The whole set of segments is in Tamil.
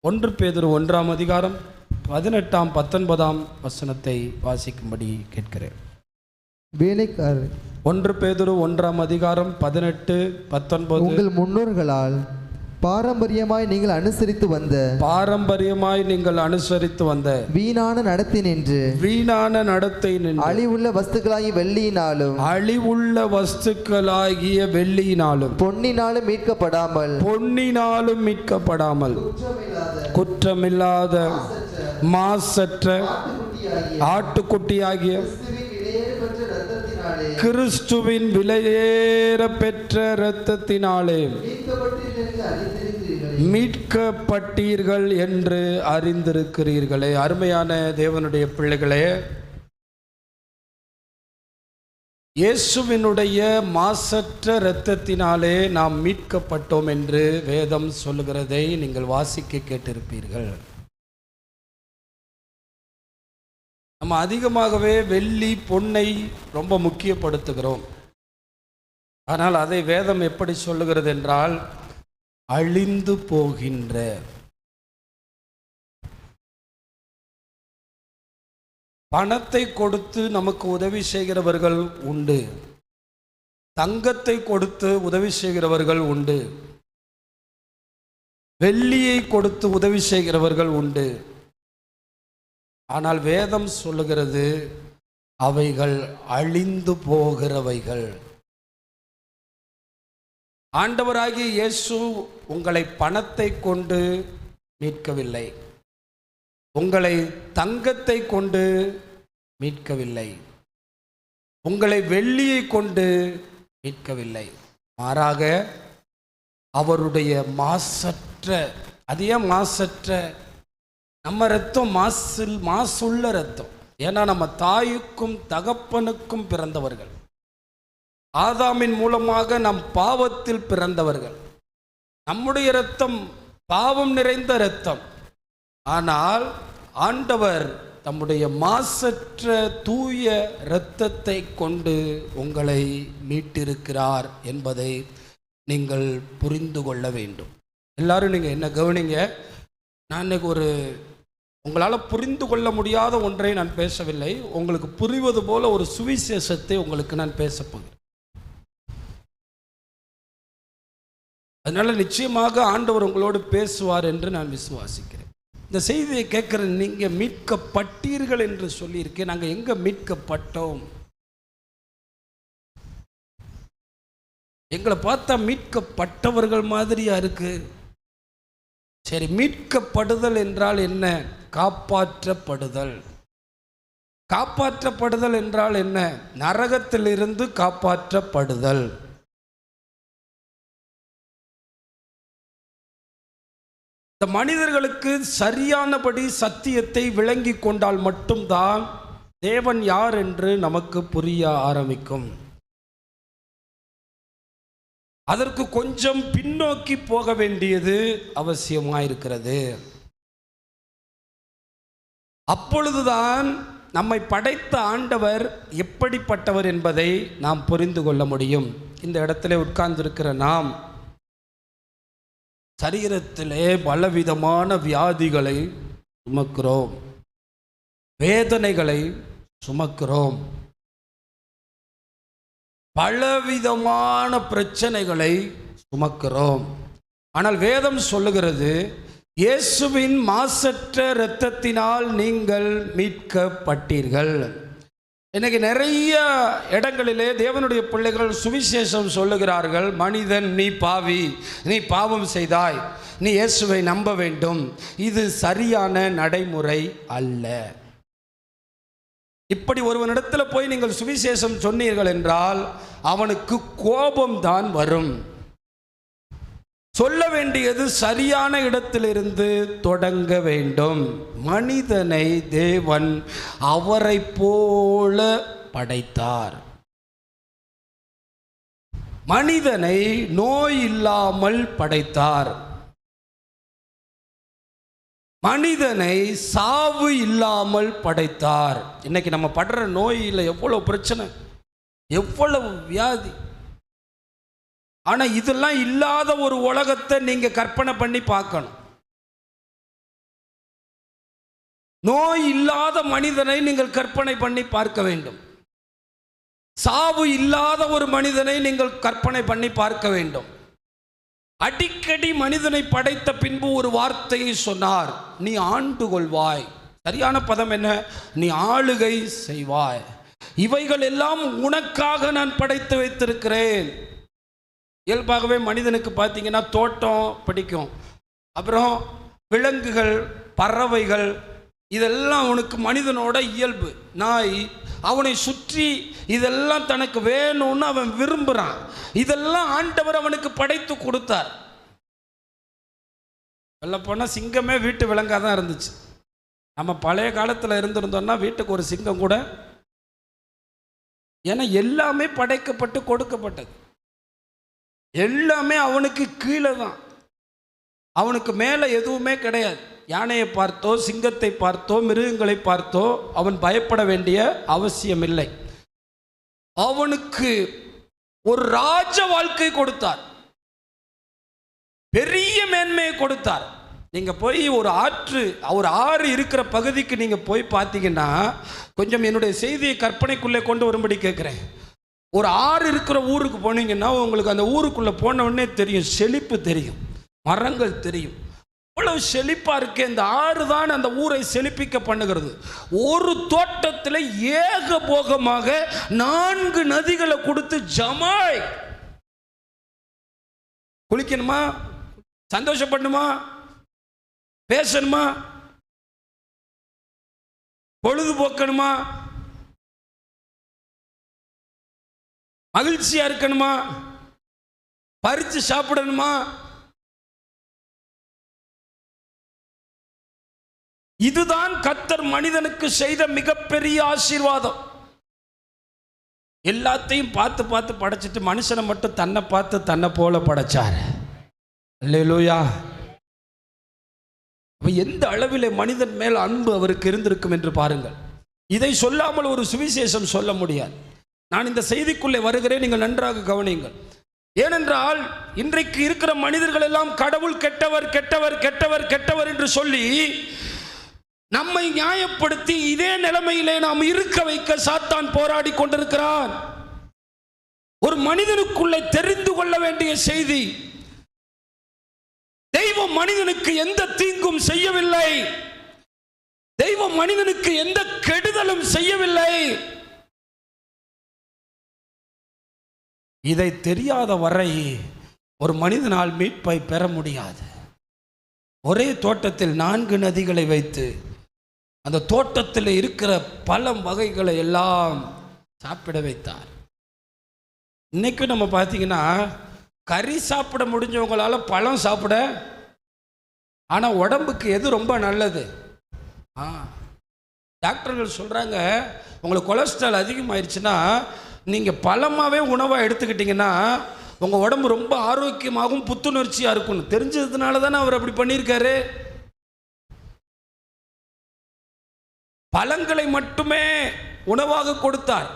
1 பேதுரு 1ஆம் அதிகாரம் 18ஆம் 19ஆம் வசனத்தை வாசிக்கும்படி கேட்கிறேன். வேலைக்காரர் 1 பேதுரு 1ஆம் அதிகாரம் 18, 19. உங்கள் முன்னோர்களால் பாரம்பரியமாய் நீங்கள் அனுசரித்து வந்த வீணான நடத்தை நின்று அழிவுள்ள வஸ்துக்களாகிய வெள்ளியினாலும் பொன்னினாலும் மீட்கப்படாமல் குற்றமில்லாத மாசற்ற ஆட்டுக்குட்டியாகிய கிறிஸ்துவின் விலையேற பெற்ற இரத்தத்தினாலே மீட்கப்பட்டீர்கள் என்று அறிந்திருக்கிறீர்களே. அருமையான தேவனுடைய பிள்ளைகளே, இயேசுவினுடைய மாசற்ற இரத்தத்தினாலே நாம் மீட்கப்பட்டோம் என்று வேதம் சொல்லுகிறதை நீங்கள் வாசிக்க கேட்டிருப்பீர்கள். நம்ம அதிகமாகவே வெள்ளி பொன்னை ரொம்ப முக்கியப்படுத்துகிறோம். ஆனால் அதை வேதம் எப்படி சொல்லுகிறது என்றால், அழிந்து போகின்ற பணத்தை கொடுத்து நமக்கு உதவி செய்கிறவர்கள் உண்டு, தங்கத்தை கொடுத்து உதவி செய்கிறவர்கள் உண்டு, வெள்ளியை கொடுத்து உதவி செய்கிறவர்கள் உண்டு. ஆனால் வேதம் சொல்லுகிறது அவைகள் அழிந்து போகிறவைகள். ஆண்டவராகிய இயேசு உங்களை பணத்தை கொண்டு மீட்கவில்லை, உங்களை தங்கத்தை கொண்டு மீட்கவில்லை, உங்களை வெள்ளியை கொண்டு மீட்கவில்லை. மாறாக அவருடைய மாசற்ற, அது ஏன் மாசற்ற? நம்ம ரத்தம் மாசுள்ள ரத்தம். ஏன்னா நம்ம தாய்க்கும் தகப்பனுக்கும் பிறந்தவர்கள், ஆதாமின் மூலமாக நம் பாவத்தில் பிறந்தவர்கள். நம்முடைய இரத்தம் பாவம் நிறைந்த இரத்தம். ஆனால் ஆண்டவர் தம்முடைய மாசற்ற தூய இரத்தத்தை கொண்டு உங்களை மீட்டிருக்கிறார் என்பதை நீங்கள் புரிந்து கொள்ள வேண்டும். எல்லாரும் நீங்கள் என்ன கவனிங்க. நான் இன்னைக்கு உங்களால் புரிந்து கொள்ள முடியாத ஒன்றை நான் பேசவில்லை. உங்களுக்கு புரிவது போல ஒரு சுவிசேஷத்தை உங்களுக்கு நான் பேசப்போகிறேன். அதனால நிச்சயமாக ஆண்டவர் உங்களோடு பேசுவார் என்று நான் விசுவாசிக்கிறேன். இந்த செய்தியை கேட்குற நீங்கள் மீட்கப்பட்டீர்கள் என்று சொல்லியிருக்கேன். நாங்கள் எங்கே மீட்கப்பட்டோம்? எங்களை பார்த்தா மீட்கப்பட்டவர்கள் மாதிரியா இருக்கு. சரி, மீட்கப்படுதல் என்றால் என்ன? காப்பாற்றப்படுதல். காப்பாற்றப்படுதல் என்றால் என்ன? நரகத்திலிருந்து காப்பாற்றப்படுதல். இந்த மனிதர்களுக்கு சரியானபடி சத்தியத்தை விளங்கி கொண்டால் மட்டும்தான் தேவன் யார் என்று நமக்கு புரிய ஆரம்பிக்கும். அதற்கு கொஞ்சம் பின்னோக்கி போக வேண்டியது அவசியமாயிருக்கிறது. அப்பொழுதுதான் நம்மை படைத்த ஆண்டவர் எப்படிப்பட்டவர் என்பதை நாம் புரிந்து கொள்ள முடியும். இந்த இடத்துல உட்கார்ந்திருக்கிற நாம் சரீரத்திலே பலவிதமான வியாதிகளை சுமக்கிறோம், வேதனைகளை சுமக்கிறோம், பலவிதமான பிரச்சனைகளை சுமக்கிறோம். ஆனால் வேதம் சொல்லுகிறது, இயேசுவின் மாசற்ற இரத்தத்தினால் நீங்கள் மீட்கப்பட்டீர்கள். இன்னைக்கு நிறைய இடங்களிலே தேவனுடைய பிள்ளைகள் சுவிசேஷம் சொல்லுகிறார்கள். மனிதன், நீ பாவி, நீ பாவம் செய்தாய், நீ இயேசுவை நம்ப வேண்டும். இது சரியான நடைமுறை அல்ல. இப்படி ஒருவனிடத்தில் போய் நீங்கள் சுவிசேஷம் சொன்னீர்கள் என்றால் அவனுக்கு கோபம்தான் வரும். சொல்ல வேண்டியது சரியான இடத்திலிருந்து தொடங்க வேண்டும். மனிதனை தேவன் அவரை போல படைத்தார். மனிதனை நோய் இல்லாமல் படைத்தார். மனிதனை சாவு இல்லாமல் படைத்தார். இன்னைக்கு நம்ம படுற நோயில் எவ்வளவு பிரச்சனை, எவ்வளவு வியாதி. ஆனால் இதெல்லாம் இல்லாத ஒரு உலகத்தை நீங்கள் கற்பனை பண்ணி பார்க்கணும். நோய் இல்லாத மனிதனை நீங்கள் கற்பனை பண்ணி பார்க்க வேண்டும். சாவு இல்லாத ஒரு மனிதனை நீங்கள் கற்பனை பண்ணி பார்க்க வேண்டும். அடிக்கடி மனிதனை படைத்த பின்பு ஒரு வார்த்தையை சொன்னார், நீ ஆண்டு கொள்வாய். சரியான பதம் என்ன? நீ ஆளுகை செய்வாய். இவைகள் எல்லாம் உனக்காக நான் படைத்து வைத்திருக்கிறேன். இயல்பாகவே மனிதனுக்கு பார்த்தீங்கன்னா தோட்டம் பிடிக்கும், அப்புறம் விலங்குகள், பறவைகள், இதெல்லாம் அவனுக்கு மனிதனோட இயல்பு. நாய், அவனை சுற்றி இதெல்லாம் தனக்கு வேணும்னு அவன் விரும்புகிறான். இதெல்லாம் ஆண்டவர் அவனுக்கு படைத்து கொடுத்தார். சொல்ல போனால் சிங்கமே வீட்டு விலங்காக தான் இருந்துச்சு. நம்ம பழைய காலத்தில் இருந்திருந்தோம்னா வீட்டுக்கு ஒரு சிங்கம் கூட, ஏன்னா எல்லாமே படைக்கப்பட்டு கொடுக்கப்பட்டது. எல்லாமே அவனுக்கு கீழே தான், அவனுக்கு மேலே எதுவுமே கிடையாது. யானையை பார்த்தோ, சிங்கத்தை பார்த்தோ, மிருகங்களை பார்த்தோ அவன் பயப்பட வேண்டிய அவசியம் இல்லை. அவனுக்கு ஒரு ராஜ வாழ்க்கை கொடுத்தார், பெரிய மேன்மையை கொடுத்தார். நீங்கள் போய் ஒரு ஆறு இருக்கிற பகுதிக்கு நீங்கள் போய் பார்த்தீங்கன்னா, கொஞ்சம் என்னுடைய செய்தியை கற்பனைக்குள்ளே கொண்டு வரும்படி கேட்குறேன். ஒரு ஆறு இருக்கிற ஊருக்கு போனீங்கன்னா உங்களுக்கு அந்த ஊருக்குள்ளே போன உடனே தெரியும், செழிப்பு தெரியும், மரங்கள் தெரியும். அவ்வளவு செழிப்பாக இருக்கு. இந்த ஆறு தான் அந்த ஊரை செழிப்பிக்க பண்ணுகிறது. ஒரு தோட்டத்தில் ஏகபோகமாக 4 நதிகளை கொடுத்து ஜமாய். குளிக்கணுமா, சந்தோஷப்படணுமா, பேசணுமா, பொழுதுபோக்கணுமா, மகிழ்ச்சியா இருக்கணுமா, பறிச்சு சாப்பிடணுமா, இதுதான் கர்த்தர் மனிதனுக்கு செய்த மிகப்பெரிய ஆசீர்வாதம். எல்லாத்தையும் பார்த்து பார்த்து படைச்சிட்டு மனுஷனை மட்டும் தன்னை பார்த்து தன்னை போல படைச்சார். அல்லேலூயா. எந்த அளவிலே மனிதன் மேல் அன்பு அவருக்கு இருந்திருக்கும் என்று பாருங்கள். இதை சொல்லாமல் ஒரு சுவிசேஷம் சொல்ல முடியாது. நான் இந்த செய்திக்குள்ளே வருகிறேன், நீங்கள் நன்றாக கவனியுங்கள். ஏனென்றால் இன்றைக்கு இருக்கிற மனிதர்கள் எல்லாம் கடவுள் கெட்டவர் கெட்டவர் கெட்டவர் கெட்டவர் என்று சொல்லி நம்மை நியாயப்படுத்தி இதே நிலைமையிலே நாம் இருக்க வைக்க சாத்தான் போராடி கொண்டிருக்கிறான். ஒரு மனிதனுக்குள்ளே தெரிந்து கொள்ள வேண்டிய செய்தி, தெய்வம் மனிதனுக்கு எந்த தீங்கும் செய்யவில்லை, தெய்வம் மனிதனுக்கு எந்த கெடுதலும் செய்யவில்லை. இதை தெரியாத வரை ஒரு மனிதனால் மீட்பை பெற முடியாது. ஒரே தோட்டத்தில் 4 நதிகளை வைத்து அந்த தோட்டத்தில் இருக்கிற பழம் வகைகளை எல்லாம் சாப்பிட வைத்தார். இன்னைக்கு நம்ம பார்த்தீங்கன்னா கறி சாப்பிட முடிஞ்சவங்களால பழம் சாப்பிட, ஆனால் உடம்புக்கு எது ரொம்ப நல்லது? டாக்டர்கள் சொல்கிறாங்க, உங்களுக்கு கொலஸ்ட்ரால் அதிகமாகிடுச்சுன்னா நீங்கள் பழமாகவே உணவாக எடுத்துக்கிட்டிங்கன்னா உங்கள் உடம்பு ரொம்ப ஆரோக்கியமாகவும் புத்துணர்ச்சியாக இருக்கும்னு தெரிஞ்சதுனால தானே அவர் அப்படி பண்ணியிருக்காரு. பழங்களை மட்டுமே உணவாக கொடுத்தார்.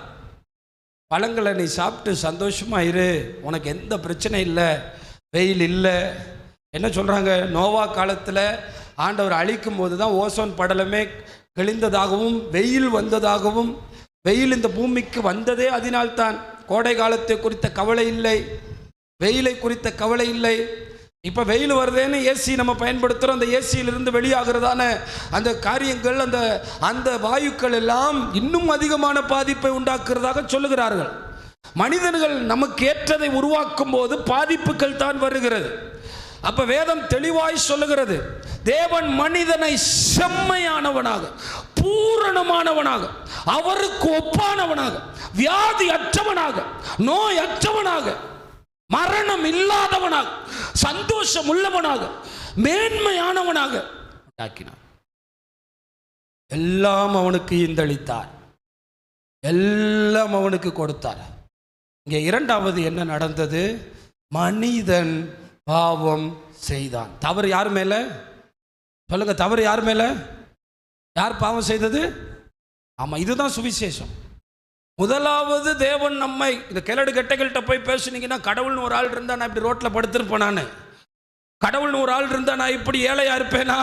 பழங்களை நீ சாப்பிட்டு சந்தோஷமா இரு, உனக்கு எந்த பிரச்சனை இல்லை, வெயில் இல்லை. என்ன சொல்கிறாங்க, நோவா காலத்தில் ஆண்டவர் அழிக்கும் போது தான் ஓசோன் படலமே கிழிந்ததாகவும் வெயில் வந்ததாகவும், வெயில் இந்த பூமிக்கு வந்ததே அதனால்தான். கோடை காலத்தை குறித்த கவலை இல்லை, வெயிலை குறித்த கவலை இல்லை. இப்போ வெயில் வருதேன்னு ஏசி நம்ம பயன்படுத்துகிறோம். அந்த ஏசியிலிருந்து வெளியாகிறதான அந்த காரியங்கள், அந்த வாயுக்கள் எல்லாம் இன்னும் அதிகமான பாதிப்பை உண்டாக்குறதாக சொல்லுகிறார்கள். மனிதர்கள் நமக்கு ஏற்றதை உருவாக்கும் போது பாதிப்புகள் தான் வருகிறது. அப்ப வேதம் தெளிவாய் சொல்லுகிறது, தேவன் மனிதனை செம்மையானவனாக, பூரணமானவனாக, அவருக்கு ஒப்பானவனாக, வியாதி அற்றவனாக, நோய் அற்றவனாக, மரணம் இல்லாதவனாக, சந்தோஷம் உள்ளவனாக, மேன்மையானவனாக உண்டாக்கினார். எல்லாம் அவனுக்கு ஈந்தளித்தார், எல்லாம் அவனுக்கு கொடுத்தார். இங்கே இரண்டாவது என்ன நடந்தது? மனிதன் பாவம் செய்தான். தவறு யார் மேல சொல்லுங்க? தவறு யார் மேல? யார் பாவம் செய்தது? ஆமா, இதுதான் சுவிசேஷம். முதலாவது தேவன் நம்மை, இந்த கிழடு கெட்டைகள்கிட்ட போய் பேசுனீங்கன்னா, கடவுள்னு ஒரு ஆள் இருந்தா நான் இப்படி ரோட்ல படுத்திருப்பேன், நான் கடவுள்னு ஒரு ஆள் இருந்தா நான் இப்படி ஏழையா இருப்பேனா,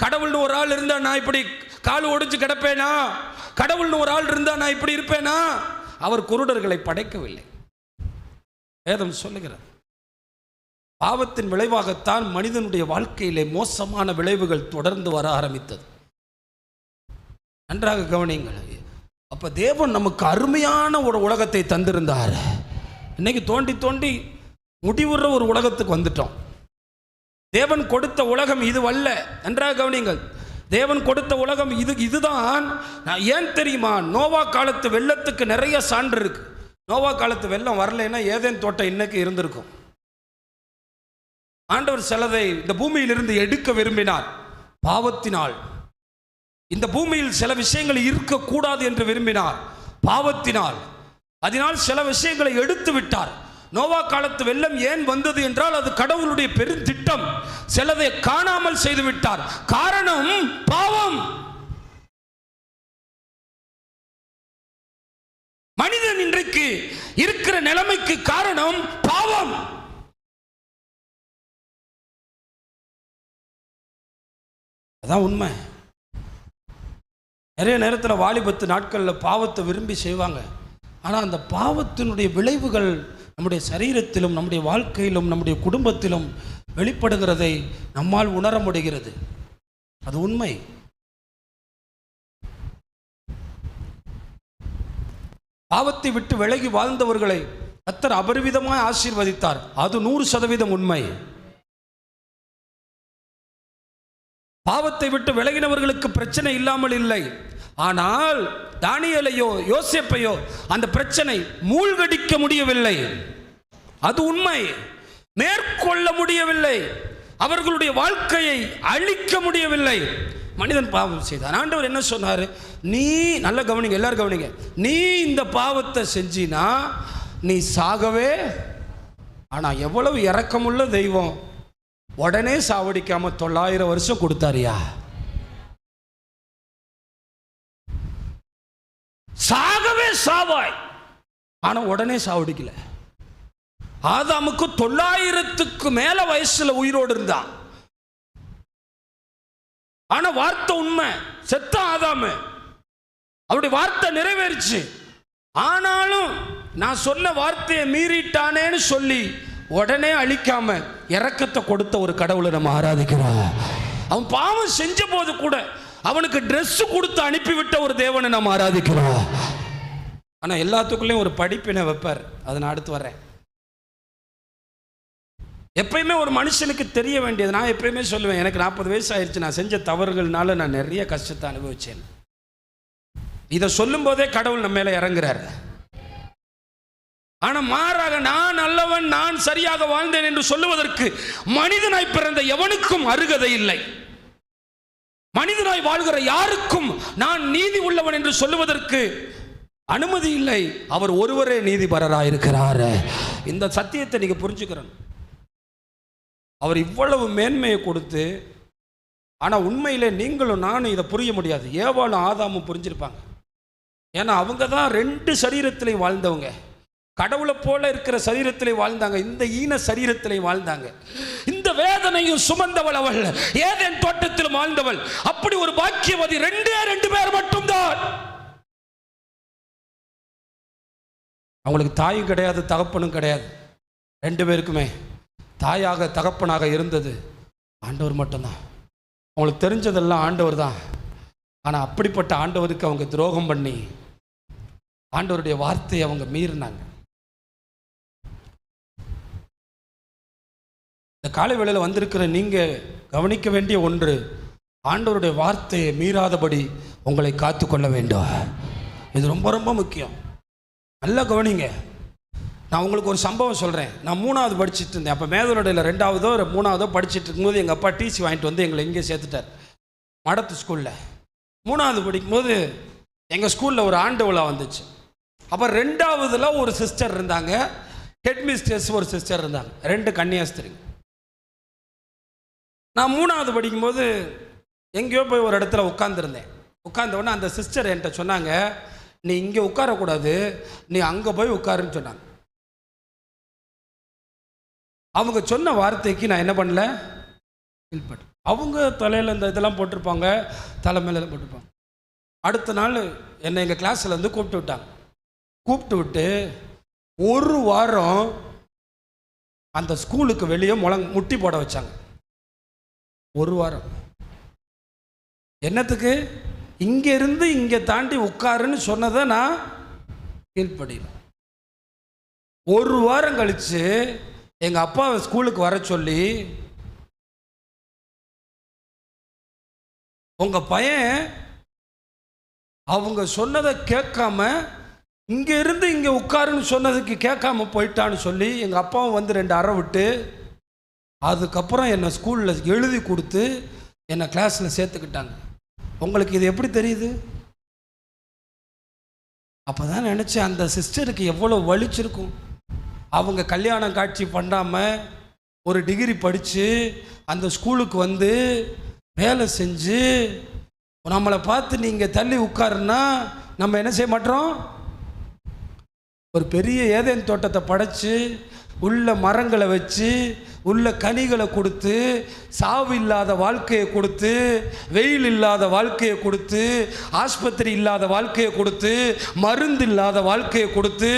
கடவுள்னு ஒரு ஆள் இருந்தா நான் இப்படி கால் ஒடிஞ்சு கிடப்பேனா? கடவுள்னு ஒரு ஆள் இருந்தா நான் இப்படி இருப்பேனா? அவர் குருடர்களை படைக்கவில்லை. வேதம் சொல்லுகிறார், பாவத்தின் விளைவாகத்தான் மனிதனுடைய வாழ்க்கையிலே மோசமான விளைவுகள் தொடர்ந்து வர ஆரம்பித்தது. நன்றாக கவனியுங்கள். அப்ப தேவன் நமக்கு அருமையான ஒரு உலகத்தை தந்திருந்தார். இன்னைக்கு தோண்டி தோண்டி முடிவுற ஒரு உலகத்துக்கு வந்துட்டோம். தேவன் கொடுத்த உலகம் இதுவல்ல. நன்றாக கவனியுங்கள். தேவன் கொடுத்த உலகம் இதுதான். ஏன் தெரியுமா? நோவா காலத்து வெள்ளத்துக்கு நிறைய சான்று இருக்கு. நோவா காலத்து வெள்ளம் வரலைன்னா ஏதேன் தோட்டம் இன்னைக்கு இருந்திருக்கும். ஆண்டவர் சிலதை இந்த பூமியிலிருந்து எடுக்க விரும்பினார். பாவத்தினால் இந்த பூமியில் சில விஷயங்கள் இருக்கக்கூடாது என்று விரும்பினார். பாவத்தினால் அதனால் சில விஷயங்களை எடுத்து விட்டார். நோவா காலத்து வெள்ளம் ஏன் வந்தது என்றால் அது கடவுளுடைய பெருந்திட்டம். சிலதை காணாமல் செய்து விட்டார். காரணம் பாவம். மனிதன் இன்றைக்கு இருக்கிற நிலைமைக்கு காரணம் பாவம். அதான் உண்மை. நிறைய நேரத்தில் வாலிபத்து நாட்களில் பாவத்தை விரும்பி செய்வாங்க. ஆனால் அந்த பாவத்தினுடைய விளைவுகள் நம்முடைய சரீரத்திலும் நம்முடைய வாழ்க்கையிலும் நம்முடைய குடும்பத்திலும் வெளிப்படுகிறதை நம்மால் உணர முடிகிறது. அது உண்மை. பாவத்தை விட்டு விலகி வாழ்ந்தவர்களை கர்த்தர் அபரிவிதமாய் ஆசீர்வதித்தார். அது 100% உண்மை. பாவத்தை விட்டு விலகினவர்களுக்கு பிரச்சனை இல்லாமல் இல்லை. ஆனால் தானியேலையோ யோசேப்பையோ அந்த பிரச்சனை மூழ்கடிக்க முடியவில்லை. அது உண்மை. மேற்கொள்ள முடியவில்லை. அவர்களுடைய வாழ்க்கையை அழிக்க முடியவில்லை. மனிதன் பாவம் செய்தான். ஆண்டவர் என்ன சொன்னார்? நீ நல்ல கவனிங்க, எல்லாரும் கவனிங்க. நீ இந்த பாவத்தை செஞ்சினா நீ சாகவே. ஆனால் எவ்வளவு இரக்கமுள்ள தெய்வம்! உடனே சாவடிக்காம 900 வருஷம் கொடுத்தாரியா? சாகவே சாவாய், ஆனா உடனே சாவடிக்கல. ஆதாமுக்கு 900க்கு மேல வயசுல உயிரோடு இருந்தான். ஆனா வார்த்தை உண்மை. செத்த ஆதாமு, அவருடைய வார்த்தை நிறைவேறிச்சு. ஆனாலும் நான் சொன்ன வார்த்தையை மீறிட்டானேன்னு சொல்லி உடனே அழிக்காம இரக்கத்தை கொடுத்த ஒரு கடவுளை நம்ம ஆராதிக்கிறோம். அவன் பாவம் செஞ்ச போது கூட அவனுக்கு ட்ரெஸ் கொடுத்து அனுப்பிவிட்ட ஒரு தேவனை நம்ம ஆராதிக்கிறோம். ஆனா எல்லாத்துக்குள்ளேயும் ஒரு படிப்பினை வைப்பார். அதை நான் அடுத்து வர்றேன். எப்பயுமே ஒரு மனுஷனுக்கு தெரிய வேண்டியது, நான் எப்பயுமே சொல்லுவேன், எனக்கு 40 வயசு ஆயிடுச்சு, நான் செஞ்ச தவறுகள்னால நான் நிறைய கஷ்டத்தை அனுபவிச்சேன். இதை சொல்லும் போதே கடவுள் நம்ம மேல இறங்குறாரு. ஆனா மாறாக நான் நல்லவன், நான் சரியாக வாழ்ந்தேன் என்று சொல்லுவதற்கு மனிதனாய் பிறந்த எவனுக்கும் அருகதை இல்லை. மனிதனாய் வாழ்கிற யாருக்கும் நான் நீதி உள்ளவன் என்று சொல்லுவதற்கு அனுமதி இல்லை. அவர் ஒருவரே நீதிபரராயிருக்கிறார். இந்த சத்தியத்தை நீங்க புரிஞ்சுக்கிறோம். அவர் இவ்வளவு மேன்மையை கொடுத்து, ஆனா உண்மையிலே நீங்களும் நானும் இதை புரிய முடியாது. ஏவாளும் ஆதாமும் புரிஞ்சிருப்பாங்க. ஏன்னா அவங்க தான் 2 சரீரத்திலே வாழ்ந்தவங்க. கடவுளை போல இருக்கிற சரீரத்திலே வாழ்ந்தாங்க, இந்த ஈன சரீரத்திலே வாழ்ந்தாங்க. இந்த வேதனையும் சுமந்தவள் அவள், ஏதேன் தோட்டத்தில் வாழ்ந்தவள். அப்படி ஒரு பாக்கியவதி 2 பேர் மட்டும்தான். அவங்களுக்கு தாயும் கிடையாது, தகப்பனும் கிடையாது. 2 பேருக்குமே தாயாக தகப்பனாக இருந்தது ஆண்டவர் மட்டும்தான். அவங்களுக்கு தெரிஞ்சதெல்லாம் ஆண்டவர் தான். ஆனால் அப்படிப்பட்ட ஆண்டவருக்கு அவங்க துரோகம் பண்ணி ஆண்டவருடைய வார்த்தையை அவங்க மீறினாங்க. இந்த காலை வேளையில் வந்திருக்கிற நீங்கள் கவனிக்க வேண்டிய ஒன்று, ஆண்டவருடைய வார்த்தையை மீறாதபடி உங்களை காத்துக்கொள்ள வேண்டும். இது ரொம்ப ரொம்ப முக்கியம். நல்லா கவனிங்க. நான் உங்களுக்கு ஒரு சம்பவம் சொல்கிறேன். நான் 3வது படிச்சுட்டு இருந்தேன். அப்போ மேதலோடையில் 2வதோ 3வதோ படிச்சுட்டு இருக்கும்போது எங்கள் அப்பா டிசி வாங்கிட்டு வந்து எங்களை இங்கே சேர்த்துட்டார், மடத்து ஸ்கூலில். 3வது படிக்கும்போது எங்கள் ஸ்கூலில் ஒரு ஆண்டு விழா வந்துச்சு. அப்போ 2வதுல ஒரு சிஸ்டர் இருந்தாங்க, ஹெட் மிஸ்டர்ஸ் ஒரு சிஸ்டர் இருந்தாங்க, 2 கன்னியாஸ்திரிங்க. நான் 3வது படிக்கும்போது எங்கேயோ போய் ஒரு இடத்துல உட்காந்துருந்தேன். உட்கார்ந்தவுடனே அந்த சிஸ்டர் என்கிட்ட சொன்னாங்க, நீ இங்கே உட்காரக்கூடாது, நீ அங்கே போய் உட்காருன்னு சொன்னாங்க. அவங்க சொன்ன வார்த்தைக்கு நான் என்ன பண்ணல, அவங்க தலையில் இந்த இதெல்லாம் போட்டிருப்பாங்க, தலைமையில போட்டிருப்பாங்க. அடுத்த நாள் என்னை எங்கள் கிளாஸில் இருந்து கூப்பிட்டு விட்டாங்க. கூப்பிட்டு விட்டு ஒரு வாரம் அந்த ஸ்கூலுக்கு வெளியே முட்டி போட வச்சாங்க. ஒரு வாரம். என்னத்துக்கு? இங்கே இருந்து இங்கே தாண்டி உட்காருன்னு சொன்னதை நான் கீழ்ப்படியில். ஒரு வாரம் கழித்து எங்கள் அப்பாவை ஸ்கூலுக்கு வர சொல்லி, உங்கள் பையன் அவங்க சொன்னதை கேட்காம இங்கே இருந்து இங்கே உட்காருன்னு சொன்னதுக்கு கேட்காம போயிட்டான்னு சொல்லி எங்கள் அப்பாவும் வந்து 2 அறை விட்டு, அதுக்கப்புறம் என்னை ஸ்கூலில் எழுதி கொடுத்து என்னை கிளாஸில் சேர்த்துக்கிட்டாங்க. உங்களுக்கு இது எப்படி தெரியுது? அப்போ தான் நினச்சேன், அந்த சிஸ்டருக்கு எவ்வளோ வலிச்சிருக்கும். அவங்க கல்யாணம் காட்சி பண்ணாமல் ஒரு டிகிரி படித்து அந்த ஸ்கூலுக்கு வந்து வேலை செஞ்சு நம்மளை பார்த்து நீங்கள் தள்ளி உட்காருன்னா நம்ம என்ன செய்ய மாட்டோம்? ஒரு பெரிய ஏதேன் தோட்டத்தை படைச்சு உள்ள மரங்களை வச்சு உள்ள கனிகளை கொடுத்து, சாவு இல்லாத வாழ்க்கையை கொடுத்து, வெயில் இல்லாத வாழ்க்கையை கொடுத்து, ஆஸ்பத்திரி இல்லாத வாழ்க்கையை கொடுத்து, மருந்து இல்லாத வாழ்க்கையை கொடுத்து,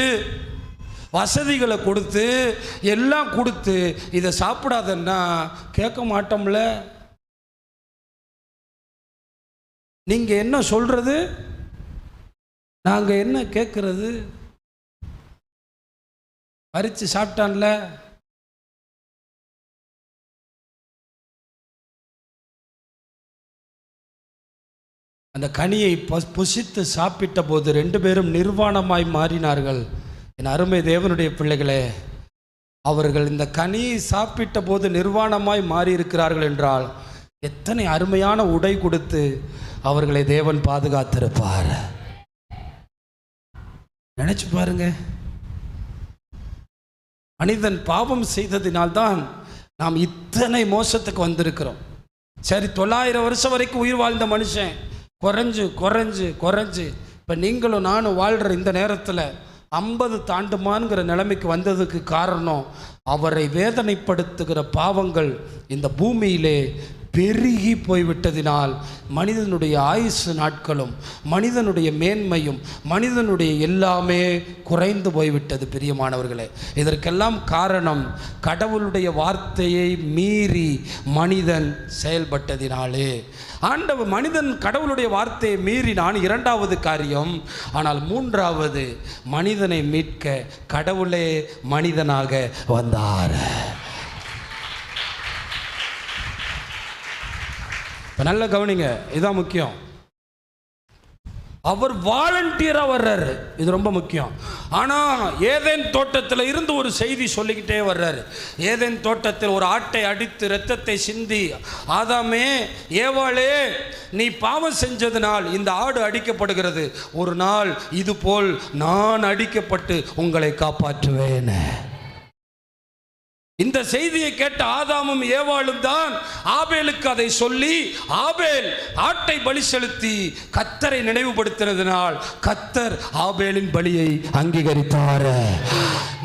வசதிகளை கொடுத்து, எல்லாம் கொடுத்து இதை சாப்பிடாதன்னா கேட்க மாட்டோம்ல. நீங்க என்ன சொல்றது, நாங்க என்ன கேட்கறது? பறிச்சு சாப்பிட்டான்ல. அந்த கனியை புசித்து சாப்பிட்ட போது 2 பேரும் நிர்வாணமாய் மாறினார்கள். என் அருமை தேவனுடைய பிள்ளைகளே, அவர்கள் இந்த கனியை சாப்பிட்ட போது நிர்வாணமாய் மாறி இருக்கிறார்கள் என்றால் எத்தனை அருமையான உடை கொடுத்து அவர்களை தேவன் பாதுகாத்திருப்பார். நினைச்சு பாருங்க. மனிதன் பாவம் செய்ததினால்தான் நாம் இத்தனை மோசத்துக்கு வந்திருக்கிறோம். சரி, 900 வருஷம் வரைக்கும் உயிர் வாழ்ந்த மனுஷன் குறைஞ்சு குறைஞ்சு குறைஞ்சு இப்போ நீங்களும் நானும் வாழ்கிற இந்த நேரத்தில் 50 தாண்டுமான்கிற நிலைமைக்கு வந்ததுக்கு காரணம் அவரை வேதனைப்படுத்துகிற பாவங்கள் இந்த பூமியிலே பெருகி போய்விட்டதினால் மனிதனுடைய ஆயுசு நாட்களும் மனிதனுடைய மேன்மையும் மனிதனுடைய எல்லாமே குறைந்து போய்விட்டது. பிரியமானவர்களே, இதற்கெல்லாம் காரணம் கடவுளுடைய வார்த்தையை மீறி மனிதன் செயல்பட்டதினாலே. ஆண்டவர் மனிதன் கடவுளுடைய வார்த்தையை மீறினான், 2வது காரியம். ஆனால் 3வது, மனிதனை மீட்க கடவுளே மனிதனாக வந்தார். நல்ல கவனிங்க, இதுதான் முக்கியம். அவர் வாலண்டியரா வர்றாரு, இது ரொம்ப முக்கியம். ஆனா ஏதேன் தோட்டத்தில் இருந்து ஒரு செய்தி சொல்லிக்கிட்டே வர்றாரு. ஏதேன் தோட்டத்தில் ஒரு ஆட்டை அடித்து இரத்தத்தை சிந்தி, ஆதாமே ஏவாளே நீ பாவம் செஞ்சதுனால் இந்த ஆடு அடிக்கப்படுகிறது, ஒரு நாள் இது போல் நான் அடிக்கப்பட்டு உங்களை காப்பாற்றுவேன். இந்த செய்தியை கேட்ட ஆதாமும் ஏவாளும் தான் ஆபேலுக்கு அதை சொல்லி, ஆபேல் ஆட்டை பலி செலுத்தி கர்த்தரை நினைவுபடுத்தினதினால் கர்த்தர் ஆபேலின் பலியை அங்கீகரித்தார்.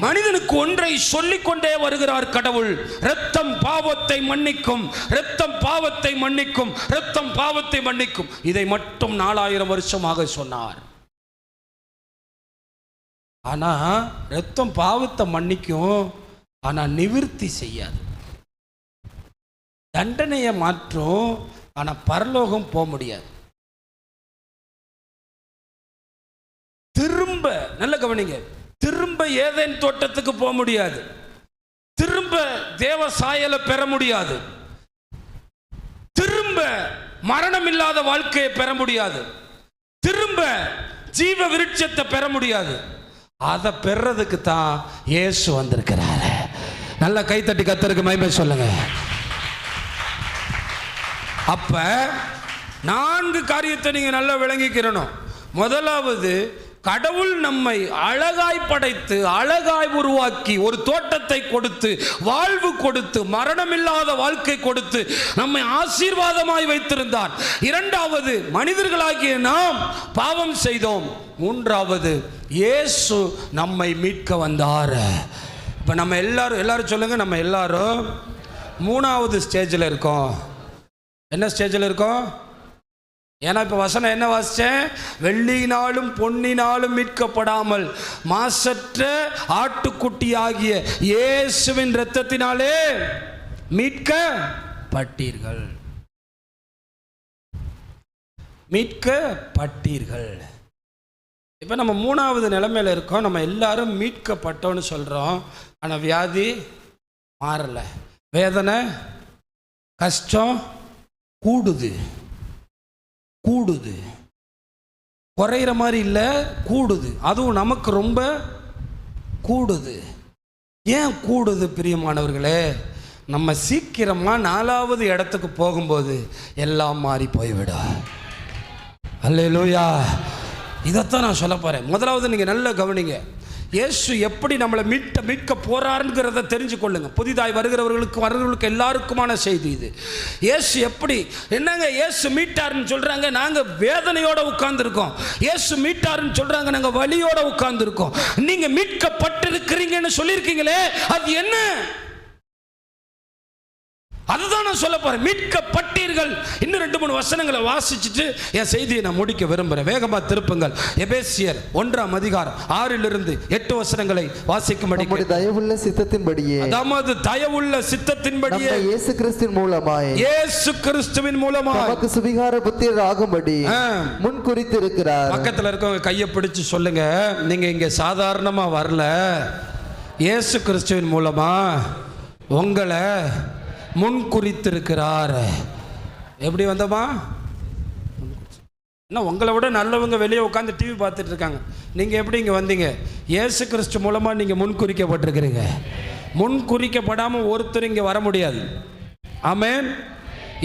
மனிதனுக்கு ஒன்றை சொல்லிக் கொண்டே வருகிறார் கடவுள். இரத்தம் பாவத்தை மன்னிக்கும், இரத்தம் பாவத்தை மன்னிக்கும், இரத்தம் பாவத்தை மன்னிக்கும். இதை மட்டும் 4000 வருஷமாக சொன்னார். ஆனா இரத்தம் பாவத்தை மன்னிக்கும், ஆனால் நிவிர்த்தி செய்யாது. தண்டனையை மாற்றும், ஆனால் பரலோகம் போக முடியாது. திரும்ப நல்ல கவனிங்க, திரும்ப ஏதேன் தோட்டத்துக்கு போக முடியாது, திரும்ப தேவ சாயலை பெற முடியாது, திரும்ப மரணம் இல்லாத வாழ்க்கையை பெற முடியாது, திரும்ப ஜீவ விருட்சத்தை பெற முடியாது. அதை பெறதுக்கு தான் இயேசு வந்திருக்கிறாரு. நல்ல கைத்தட்டி கர்த்தருக்கு மகிமை சொல்லுங்க. அப்ப 4 காரியத்தை நீங்க நல்லா விளங்கிக்கிறணும். முதலாவது, கடவுள் நம்மை அழகாய் படைத்து அழகாய் உருவாக்கி ஒரு தோட்டத்தை கொடுத்து வாழ்வு கொடுத்து மரணமில்லாத வாழ்க்கை கொடுத்து நம்மை ஆசீர்வாதமாய் வைத்திருந்தார். 2வது, மனிதர்களாகிய நாம் பாவம் செய்தோம். 3வது, இயேசு நம்மை மீட்க வந்தார். இப்போ நம்ம எல்லாரும் சொல்லுங்க, நம்ம எல்லாரும் 3வது ஸ்டேஜில் இருக்கோம். என்ன ஸ்டேஜில் இருக்கோம்? ஏன்னா இப்போ வசனம் என்ன வாசித்தேன்? வெள்ளியினாலும் பொன்னினாலும் மீட்கப்படாமல் மாசற்ற ஆட்டுக்குட்டி ஆகிய இயேசுவின் இரத்தத்தினாலே மீட்கப்பட்டீர்கள். மீட்கப்பட்டீர்கள். இப்போ நம்ம 3வது நிலைமையில் இருக்கோம். நம்ம எல்லாரும் மீட்கப்பட்டோன்னு சொல்கிறோம். ஆனால் வியாதி மாறலை, வேதனை கஷ்டம் கூடுது. குறையிற மாதிரி இல்லை, கூடுது. அதுவும் நமக்கு ரொம்ப கூடுது. ஏன் கூடுது பிரியமானவர்களே? நம்ம சீக்கிரமாக 4வது இடத்துக்கு போகும்போது எல்லாம் மாறி போய்விடும். அல்லேலூயா. இதைத்தான் நான் சொல்ல போகிறேன். முதலாவது நீங்கள் நல்லா கவனிங்க. இயேசு எப்படி நம்மளை மீட்க போறாருங்கிறத தெரிஞ்சு கொள்ளுங்க. புதிதாய் வருகிறவர்களுக்கு எல்லாருக்குமான செய்தி இது. இயேசு எப்படி, என்னங்க இயேசு மீட்டாருன்னு சொல்றாங்க, நாங்க வேதனையோட உட்கார்ந்துருக்கோம். இயேசு மீட்டாருன்னு சொல்றாங்க, நாங்க வலியோட உட்கார்ந்துருக்கோம். நீங்க மீட்கப்பட்டிருக்கிறீங்கன்னு சொல்லியிருக்கீங்களே, அது என்ன? அதுதான் நான் சொல்ல போறேன். மீட்கப்பட்டீர்கள். இன்னும் 2-3 வசனங்களை வாசிச்சுட்டு என் செய்தியை நான் முடிக்க விரும்புகிறேன். வேகமா திருப்புங்கள். எபேசியர் 1ஆம் அதிகாரம் 6-8 வசனங்களை வாசிக்கும்படி. தயவுள்ள சித்தத்தின்படியே, அதாவது தயவுள்ள சித்தத்தின்படியே இயேசு கிறிஸ்துவின் மூலமாய் நமக்கு சுவிகார புத்திரர் ஆகும்படி முன் குறித்திருக்கிறார். பக்கத்தில் இருக்கவங்க கையை பிடிச்சு சொல்லுங்க, நீங்க இங்க சாதாரணமா வரல, இயேசு கிறிஸ்துவின் மூலமா உங்களை முன் குறித்திருக்கிறார். எப்படி வந்தோமா? என்ன, உங்களை விட நல்லவங்க வெளியே உட்காந்து டிவி பார்த்துட்டு இருக்காங்க. நீங்கள் எப்படி இங்கே வந்தீங்க? இயேசு கிறிஸ்து மூலமாக நீங்கள் முன் குறிக்கப்பட்டிருக்கிறீங்க. முன் குறிக்கப்படாமல் ஒருத்தர் இங்கே வர முடியாது. ஆமென்.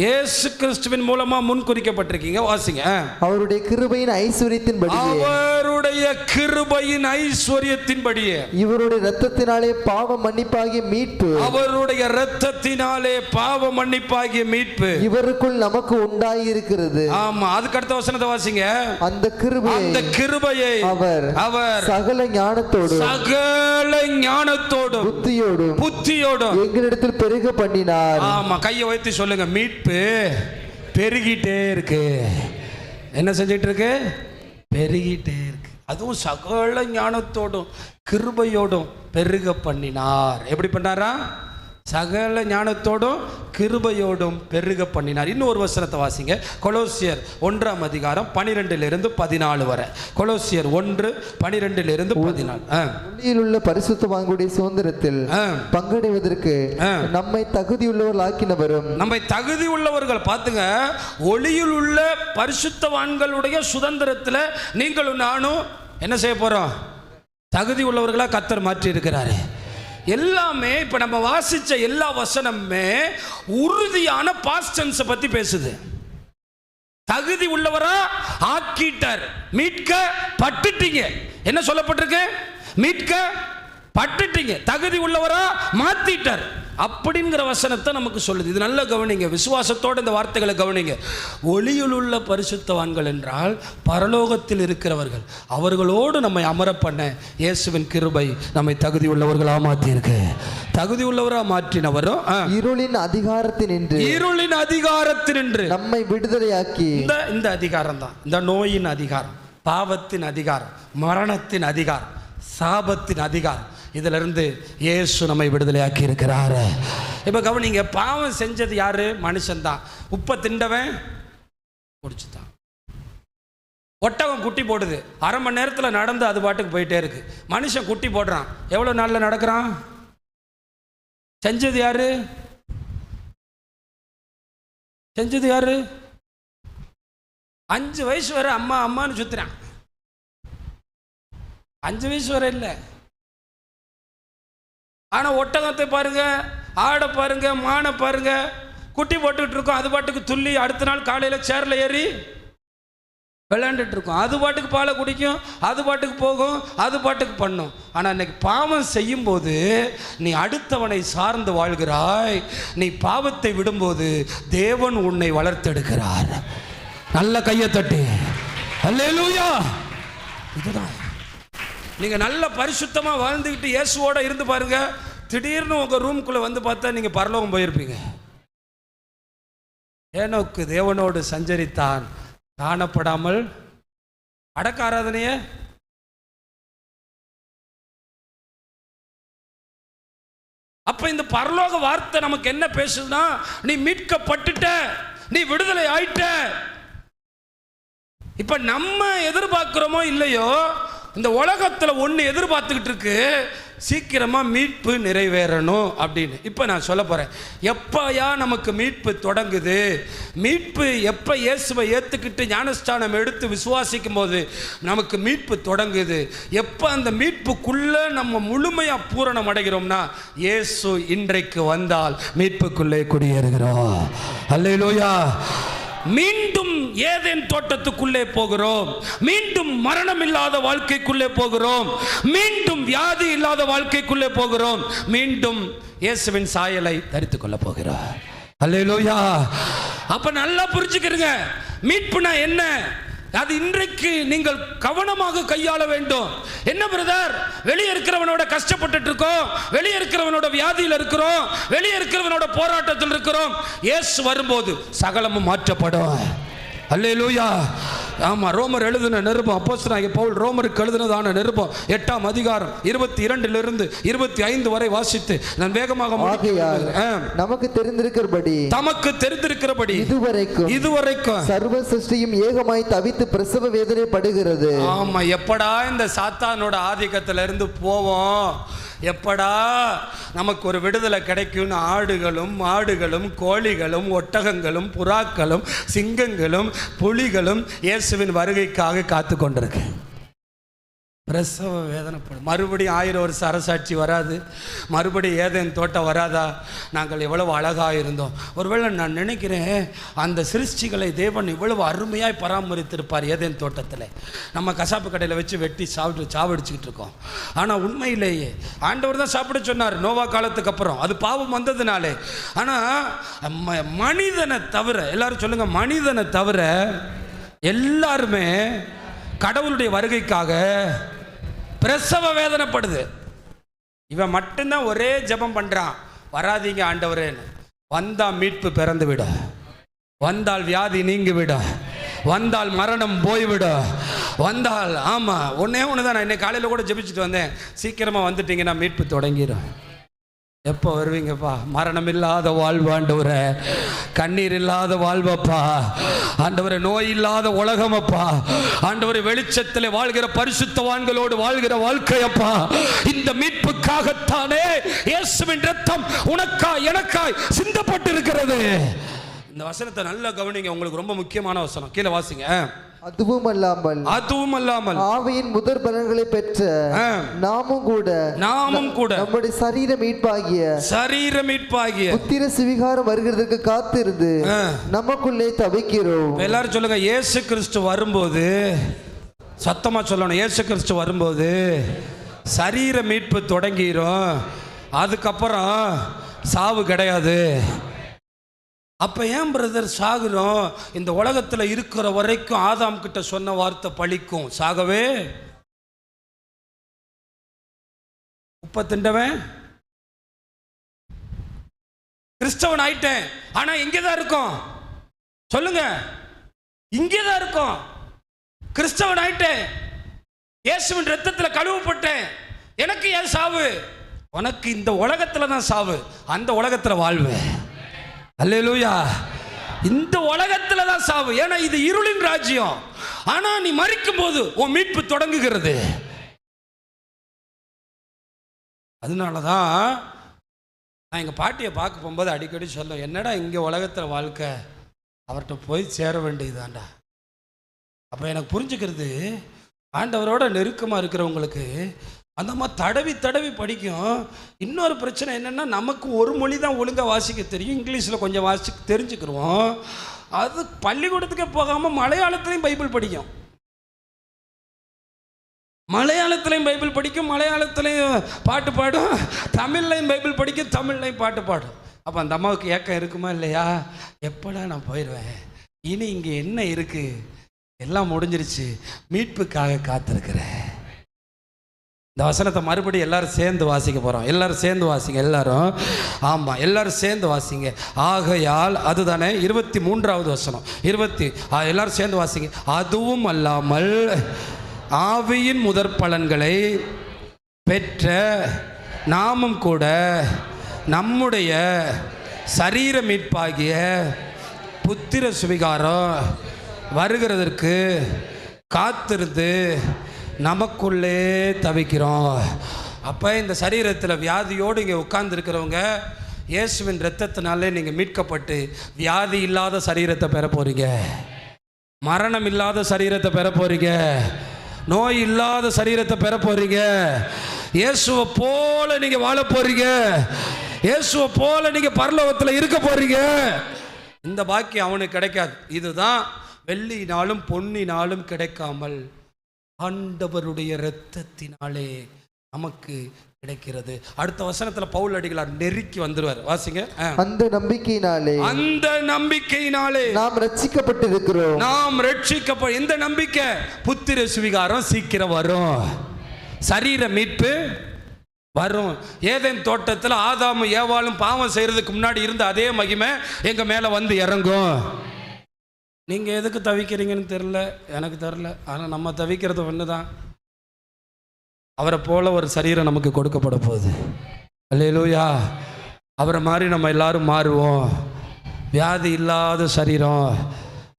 இயேசு கிறிஸ்துவின் மூலமா முன் குறிக்கப்பட்டிருக்கீங்க. வாசிங்க. அவருடைய கிருபையின் ஐஸ்வரியத்தின்படியே, அவருடைய கிருபையின் ஐஸ்வரியத்தின்படியே, இவருடைய இரத்தத்தினாலே பாவ மன்னிப்பாகிய மீட்பு, அவருடைய இரத்தத்தினாலே பாவ மன்னிப்பாகிய மீட்பு இவருக்குள் நமக்கு உண்டாகி இருக்கிறது. ஆமா, அதுக்கு அடுத்த வசனத்தை வாசிங்க. அந்த கிருபையை அவர் சகல ஞானத்தோடும் புத்தியோடும் எங்களிடத்தில் பெருக பண்ணினார். ஆமா, கையை வைத்து சொல்லுங்க, மீட்பு பெருகிட்டே இருக்கு. என்ன செஞ்சிட்டு இருக்கு? பெருகிட்டே இருக்கு. அதுவும் சகல ஞானத்தோடும் கிருபையோடும் பெருக பண்ணினார். எப்படி பண்ணாரா? சகல ஞானத்தோடும் கிருபையோடும் பெருக பண்ணினார். இன்னொரு வசனத்தை வாசிங்க. கொலோசியர் 1ஆம் அதிகாரம் 12-14 வரை. கொலோசியர் 1:12-14. ஒளியில் உள்ள பரிசுத்தவான்களுடைய சுதந்திரத்தில் பங்கடைவதற்கு நம்மை தகுதியுள்ளவர்களாக்கினவரும். நம்மை தகுதி உள்ளவர்கள் பார்த்துங்க, ஒளியில் உள்ள பரிசுத்தவான்களுடைய சுதந்திரத்தில் நீங்களும் நானும் என்ன செய்ய போறோம்? தகுதி உள்ளவர்களா கர்த்தர் மாற்றி இருக்கிறாரு. எல்லாமே இப்ப நம்ம வாசிச்ச எல்லா வசனமே உறுதியான பாஸ்ட் டென்ஸ் பத்தி பேசுது. தகுதி உள்ளவரா ஆக்கிட்டார். மீட்க பட்டுட்டீங்க. என்ன சொல்லப்பட்டிருக்கு? மீட்க பட்டுட்டீங்க. தகுதி உள்ளவரா மாத்திட்டார் அப்படிங்கிற வசனத்தை நமக்கு சொல்லுது. இது நல்ல கவனிங்க, விசுவாசத்தோடு இந்த வார்த்தைகளை கவனிங்க. ஒளியில் உள்ள பரிசுத்தவான்கள் என்றால் பரலோகத்தில் இருக்கிறவர்கள். அவர்களோடு நம்மை அமர பண்ண இயேசுவின் கிருபை நம்மை தகுதி உள்ளவர்களாக மாற்றி இருக்கு. தகுதி உள்ளவராக மாற்றினவரும் இருளின் அதிகாரத்தினின்று நம்மை விடுதலையாக்கி, இந்த அதிகாரம் தான், இந்த நோயின் அதிகாரம், பாவத்தின் அதிகாரம், மரணத்தின் அதிகாரம், சாபத்தின் அதிகாரம், இதிலிருந்து இயேசு நம்மை விடுதலையாக்கி இருக்கிறார். இப்போ கவனிங்க, பாவம் செஞ்சது யாரு? மனுஷன்தான். உப்பை திண்டவன் குடிச்சுதான். ஒட்டகம் குட்டி போடுது, 1/2 மணி நேரத்தில் நடந்து அது பாட்டுக்கு போயிட்டே இருக்கு. மனுஷன் குட்டி போடுறான், எவ்வளோ நாளில் நடக்கிறான்? செஞ்சது யாரு? 5 வயசு வரை அம்மா அம்மான்னு சுத்துறான். 5 வயசு வரை இல்லை. ஆனால் ஒட்டகத்தை பாருங்க, ஆடை பாருங்க, மானை பாருங்க, குட்டி போட்டுக்கிட்டு இருக்கோம். அது பாட்டுக்கு துள்ளி அடுத்த நாள் காலையில் சேரில் ஏறி விளையாண்டுட்டு இருக்கோம். அது பாட்டுக்கு பாலை குடிக்கும், அது பாட்டுக்கு போகும், அது பாட்டுக்கு பண்ணும். ஆனால் இன்னைக்கு பாவம் செய்யும்போது நீ அடுத்தவனை சார்ந்து வாழ்கிறாய். நீ பாவத்தை விடும்போது தேவன் உன்னை வளர்த்தெடுக்கிறார். நல்ல கையை தட்டி அல்லேலூயா. இதுதான் நீங்கள் நல்ல பரிசுத்தமாக வாழ்ந்துக்கிட்டு இயேசுவோட இருந்து பாருங்க, திடீர்னு உங்கள் ரூமுக்குள்ளே வந்து பார்த்தா நீங்கள் பரலோகம் போயிருப்பீங்க. ஏனோக்கு தேவனோடு சஞ்சரித்தான், காணப்படாமல் அடக்க ஆராதனையே அப்ப இந்த பரலோக வார்த்தை நமக்கு என்ன பேசுதுன்னா, நீ மீட்கப்பட்டுட்ட, நீ விடுதலை ஆயிட்ட. இப்ப நம்ம எதிர்பார்க்கிறோமோ இல்லையோ, இந்த உலகத்துல ஒண்ணு எதிர்பார்த்துக்கிட்டு இருக்கு, சீக்கிரமா மீட்பு நிறைவேறணும் அப்படின்னு. இப்ப நான் சொல்ல போறேன், எப்பயா நமக்கு மீட்பு தொடங்குது, மீட்பு எப்ப இயேசுவை ஏத்துக்கிட்டு ஞானஸ்தானம் எடுத்து விசுவாசிக்கும் போது நமக்கு மீட்பு தொடங்குது, எப்ப அந்த மீட்புக்குள்ள நம்ம முழுமையா பூரணம் அடைகிறோம்னா, இயேசு இன்றைக்கு வந்தால் மீட்புக்குள்ளே குடியேறுகிறோம். அல்லேலூயா. மீண்டும் ஏதேன் தோட்டத்துக்குள்ளே போகிறோம், மீண்டும் மரணம் இல்லாத வாழ்க்கைக்குள்ளே போகிறோம், மீண்டும் வியாதி இல்லாத வாழ்க்கைக்குள்ளே போகிறோம், மீண்டும் இயேசுவின் சாயலை தரித்துக் கொள்ள போகிறோம். அல்லேலூயா. அப்ப நல்லா புரிஞ்சுக்கிறீங்க, மீட்புனா என்ன, அது இன்றைக்கு நீங்கள் கவனமாக கையாள வேண்டும். என்ன பிரதர், வெளியே இருக்கிறவனோட கஷ்டப்பட்டு இருக்கோம், வெளியே இருக்கிறவனோட வியாதியில் இருக்கிறோம், வெளியே இருக்கிறவனோட போராட்டத்தில் இருக்கிறோம். இயேசு வரும்போது சகலமும் மாற்றப்படும். அல்லேலூயா. ஆமா, ரோமர் எழுதின நிருபம், அப்போஸ்தலனாகிய பவுல் ரோமருக்கு எழுதினதான நிருபம் 8ஆம் அதிகாரம் 22 to 25 வரை வாசித்து நான் வேகமாக நமக்கு தெரிந்திருக்கிறபடி இதுவரைக்கும் சர்வ சிருஷ்டியும் ஏகமாய் தவித்து பிரசவ வேதனை படுகிறது. ஆமா, எப்படா இந்த சாத்தானோட ஆதிக்கத்துல இருந்து போவோம், எப்படா நமக்கு ஒரு விடுதலை கிடைக்கும்னு ஆடுகளும் மாடுகளும் கோழிகளும் ஒட்டகங்களும் புறாக்களும் சிங்கங்களும் புலிகளும் இயேசுவின் வருகைக்காக காத்து கொண்டிருக்கு. பிரசவ வேதனைப்படும். மறுபடியும் 1000 வருஷம் அரசாட்சி வராது, மறுபடியும் ஏதேன் தோட்டம் வராதா? நாங்கள் எவ்வளவு அழகாக இருந்தோம். ஒருவேளை நான் நினைக்கிறேன், அந்த சிருஷ்டிகளை தேவன் இவ்வளவு அருமையாய் பராமரித்திருப்பார் ஏதேன் தோட்டத்தில். நம்ம கசாப்பு கடையில் வச்சு வெட்டி சாவடிச்சுக்கிட்டு இருக்கோம். ஆனால் உண்மையிலேயே ஆண்டவர் தான் சாப்பிட சொன்னார் நோவா காலத்துக்கு அப்புறம், அது பாவம் வந்ததுனாலே. ஆனால் மனிதனை தவிர, எல்லாரும் சொல்லுங்க, மனிதனை தவிர எல்லாருமே கடவுளுடைய வருகைக்காக பிரசவ வேதனைப்படுது. இவன் மட்டும்தான் ஒரே ஜெபம் பண்றான், வராதீங்க ஆண்டவரேன்னு. வந்தா மீட்பு பிறந்து விட, வந்தால் வியாதி நீங்கி விட, வந்தால் மரணம் போய்விட, வந்தால் ஆமா ஒன்னே ஒண்ணுதான். நான் இன்னைக்கு காலையில கூட ஜெபிச்சுட்டு வந்தேன், சீக்கிரமா வந்துட்டீங்கன்னா மீட்பு தொடங்கிடும். எப்போ வருவீங்கப்பா? மரணம் இல்லாத வாழ்வு ஆண்டவரே, கண்ணீர் இல்லாத வாழ்வப்பா ஆண்டவரே, நோய் இல்லாத உலகமப்பா ஆண்டவரே, வெளிச்சத்தில் வாழ்கிற பரிசுத்தவான்களோடு வாழ்கிற வாழ்க்கையப்பா. இந்த மீட்புக்காகத்தானே இயேசுவின் இரத்தம் உனக்காய் எனக்காய் சிந்தப்பட்டு இருக்கிறது. இந்த வசனத்தை நல்லா கவனிங்க, உங்களுக்கு ரொம்ப முக்கியமான வசனம். கீழே வாசிங்க. அதுவும் அல்லாமல் ஆவியின் முதற் பலன்களை பெற்ற நாமும் கூட நம்முடைய சரீர மீட்பாகிய புத்திர சுவிகாரம் வருகிறதுக்கு காத்திருந்து நமக்குள்ளே தவிக்கிறோம். எல்லாரும் சொல்லுங்க, இயேசு கிறிஸ்து வரும்போது, சத்தமா சொல்லணும், இயேசு கிறிஸ்து வரும்போது சரீர மீட்பு தொடங்கிரும், அதுக்கப்புறம் சாவு கிடையாது. அப்ப ஏன் பிரதர் சாகுறோம்? இந்த உலகத்துல இருக்கிற வரைக்கும் ஆதாம் கிட்ட சொன்ன வார்த்தை பழிக்கும், சாகவே உப்ப திண்டவன் கிறிஸ்தவன் ஆயிட்டேன். ஆனா இங்கதான் இருக்கும், சொல்லுங்க, இங்கதான் இருக்கும். கிறிஸ்தவன் ஆயிட்டேன், இயேசுவின் ரத்தத்துல கழுவப்பட்டேன், எனக்கு ஏன் சாவு? உனக்கு இந்த உலகத்துல தான் சாவு, அந்த உலகத்துல வாழ்வு. அல்லேலூயா. இந்த உலகத்துல தான் சாவு, ஏன்னா இது இருளின் ராஜ்யம். ஆனா நீ மரிக்கும் போது உன் மீட்பு தொடங்குகிறது. அதனாலதான் நான் எங்க பாட்டியை பார்க்க போகும்போது அடிக்கடி சொல்லுவேன், என்னடா இங்க உலகத்துல வாழ்க்கை, அவர்கிட்ட போய் சேர வேண்டியதாண்டா. அப்ப எனக்கு புரிஞ்சுக்கிறது, ஆண்டவரோட நெருக்கமா இருக்கிறவங்களுக்கு அந்த மாதிரி தடவி படிக்கும். இன்னொரு பிரச்சனை என்னென்னா, நமக்கு ஒரு மொழி தான் ஒழுங்காக வாசிக்க தெரியும், இங்கிலீஷில் கொஞ்சம் வாசிக்க தெரிஞ்சுக்கிறோம். அது பள்ளிக்கூடத்துக்கே போகாமல் மலையாளத்துலேயும் பைபிள் படிக்கும், மலையாளத்துலேயும் பைபிள் படிக்கும், மலையாளத்துலேயும் பாட்டு பாடும், தமிழ்லையும் பைபிள் படிக்கும், தமிழ்லையும் பாட்டு பாடும். அப்போ அந்த அம்மாவுக்கு ஏக்கம் இருக்குமா இல்லையா? எப்படா நான் போயிடுவேன், இனி இங்கே என்ன இருக்குது, எல்லாம் முடிஞ்சிருச்சு, மீட்புக்காக காத்திருக்கிறேன். இந்த வசனத்தை மறுபடியும் எல்லாரும் சேர்ந்து வாசிக்க போகிறோம். எல்லாரும் சேர்ந்து வாசிங்க. எல்லாரும், ஆமாம், எல்லாரும் சேர்ந்து வாசிங்க. ஆகையால், அதுதானே 23வது வசனம், எல்லாரும் சேர்ந்து வாசிங்க. அதுவும் அல்லாமல் ஆவியின் முதற் பலன்களை பெற்ற நாமும் கூட நம்முடைய சரீர மீட்பாகிய புத்திர சுவிகாரம் வருகிறதற்கு காத்திருந்து நமக்குள்ளே தவிக்கிறோம். அப்போ இந்த சரீரத்தில் வியாதியோடு இங்கே உட்கார்ந்துருக்கிறவங்க இயேசுவின் இரத்தத்தினாலே நீங்கள் மீட்கப்பட்டு வியாதி இல்லாத சரீரத்தை பெற போகிறீங்க, மரணம் இல்லாத சரீரத்தை பெற போகிறீங்க, நோய் இல்லாத சரீரத்தை பெற போகிறீங்க, இயேசுவை போல நீங்கள் வாழ போகிறீங்க, இயேசுவை போல நீங்கள் பரலோகத்தில் இருக்க போகிறீங்க. இந்த பாக்கியம் அவனுக்கு கிடைக்காது. இதுதான் வெள்ளியினாலும் பொன்னினாலும் கிடைக்காமல் ஆண்டவருடைய இரத்தத்தினாலே நமக்கு கிடைக்கிறது. அடுத்த வசனத்துல பவுல் அடிகளார் நெருக்கி வந்துருவார். வாசிங்க. அந்த நம்பிக்கையினாலே நாம் ரட்சிக்கப்பட்டிருக்கிறோம். நாம் ரட்சிக்கப்பட்ட இந்த நம்பிக்கை, புத்திர சுவிகாரம் சீக்கிரம் வரும், சரீர மீட்பு வரும். ஏதேன் தோட்டத்தில் ஆதாமும் ஏவாளும் பாவம் செய்யறதுக்கு முன்னாடி இருந்த அதே மகிமை எங்க மேல வந்து இறங்கும். நீங்கள் எதுக்கு தவிக்கிறீங்கன்னு தெரில, எனக்கு தெரில. ஆனால் நம்ம தவிக்கிறது ஒன்று தான், அவரை போல ஒரு சரீரம் நமக்கு கொடுக்கப்பட போகுது. அல்லேலூயா. அவரை மாதிரி நம்ம எல்லாரும் மாறுவோம். வியாதி இல்லாத சரீரம்.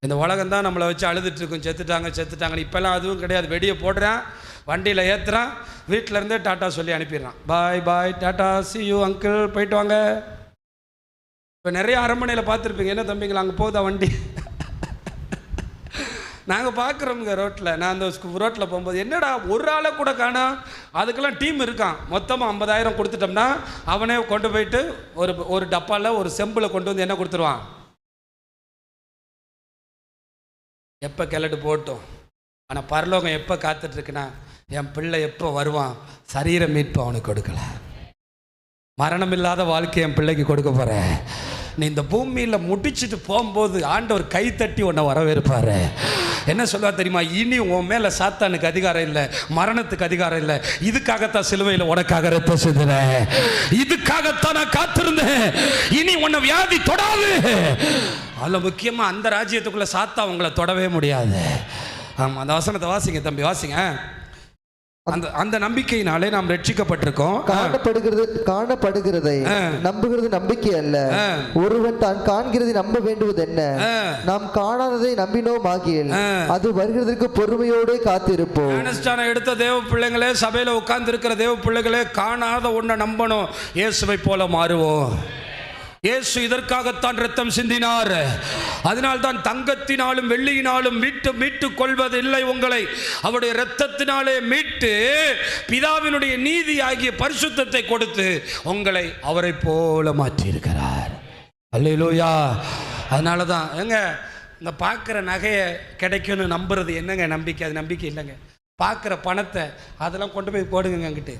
இந்த உலகம் தான் நம்மளை வச்சு அழுதுட்டுருக்கோம், செத்துட்டாங்கன்னு. இப்போல்லாம் அதுவும் கிடையாது. வெடியை போடுறான், வண்டியில் ஏற்றுறான், வீட்டிலேருந்தே டாட்டா சொல்லி அனுப்பிடுறான். பாய் பாய், டாட்டா, சி யூ அங்கிள், போயிட்டு வாங்க. இப்போ நிறைய அரண்மனையில் பார்த்துருப்பீங்க, என்ன தம்பிங்களா அங்கே போகுதா வண்டி? நாங்கள் பார்க்குறோமுங்க ரோட்டில். நான் அந்த ரோட்டில் போகும்போது என்னடா ஒரு ஆளை கூட காணோம். அதுக்கெல்லாம் டீம் இருக்கான். மொத்தமாக 50,000 கொடுத்துட்டோம்னா அவனே கொண்டு போயிட்டு ஒரு டப்பாவில் ஒரு செம்பில் கொண்டு வந்து என்ன கொடுத்துருவான். எப்போ கிளட்டு போட்டோம். ஆனால் பரலோகம் எப்போ காத்துட்ருக்குன்னா, என் பிள்ளை எப்போ வருவான், சரீர மீட்பு அவனுக்கு கொடுக்கல, மரணம் இல்லாத வாழ்க்கை என் பிள்ளைக்கு கொடுக்க போகிறேன். நீ இந்த பூமியில் முடிச்சுட்டு போகும்போது ஆண்டவர் கை தட்டி உன்னை வரவேற்பார். என்ன சொல்லுவா தெரியுமா? இனி உன் மேலே சாத்தானுக்கு அதிகாரம் இல்லை, மரணத்துக்கு அதிகாரம் இல்லை. இதுக்காகத்தான் சிலுவையில் உனக்காக ரத்தம் சிந்தினேன், இதுக்காகத்தான் நான் காத்திருந்தேன். இனி உன்னை வியாதி தொடாது. அதில் முக்கியமாக அந்த ராஜ்யத்துக்குள்ளே சாத்தா உங்களை தொடவே முடியாது. ஆமாம், அந்த வசனத்தை வாசிங்க தம்பி, வாசிங்க. அந்த நம்பிக்கையினாலே நாம் ரட்சிக்கப்பட்டிருக்கோம். காணப்படுகிறதை நம்புகிறது நம்பிக்கை அல்ல. ஒருவன் தான் காண்கிறதை நம்ப வேண்டுவது என்ன? நாம் காணாததை நம்பினோம் ஆகியல் அது வருகிறதற்கு பொறுமையோடு காத்திருப்போம். எடுத்த தேவ பிள்ளைங்களே, சபையில உட்கார்ந்து இருக்கிற தேவ பிள்ளைகளே, காணாத ஒன்றை நம்பணும், இயேசுவை போல மாறுவோம். இயேசு இதற்காகத்தான் ரத்தம் சிந்தினார். அதனால்தான் தங்கத்தினாலும் வெள்ளியினாலும் மீட்டுக் கொள்வதில்லை உங்களை, அவருடைய இரத்தத்தினாலே மீட்டு பிதாவினுடைய நீதி ஆகிய பரிசுத்தத்தை கொடுத்து உங்களை அவரை போல மாற்றியிருக்கிறார். அல்லேலூயா. அதனால தான் இந்த பார்க்குற நகையை கிடைக்கும்னு நம்புறது என்னங்க நம்பிக்கை? அது நம்பிக்கை இல்லைங்க. பார்க்குற பணத்தை அதெல்லாம் கொண்டு போய் போடுங்க அங்கிட்டு.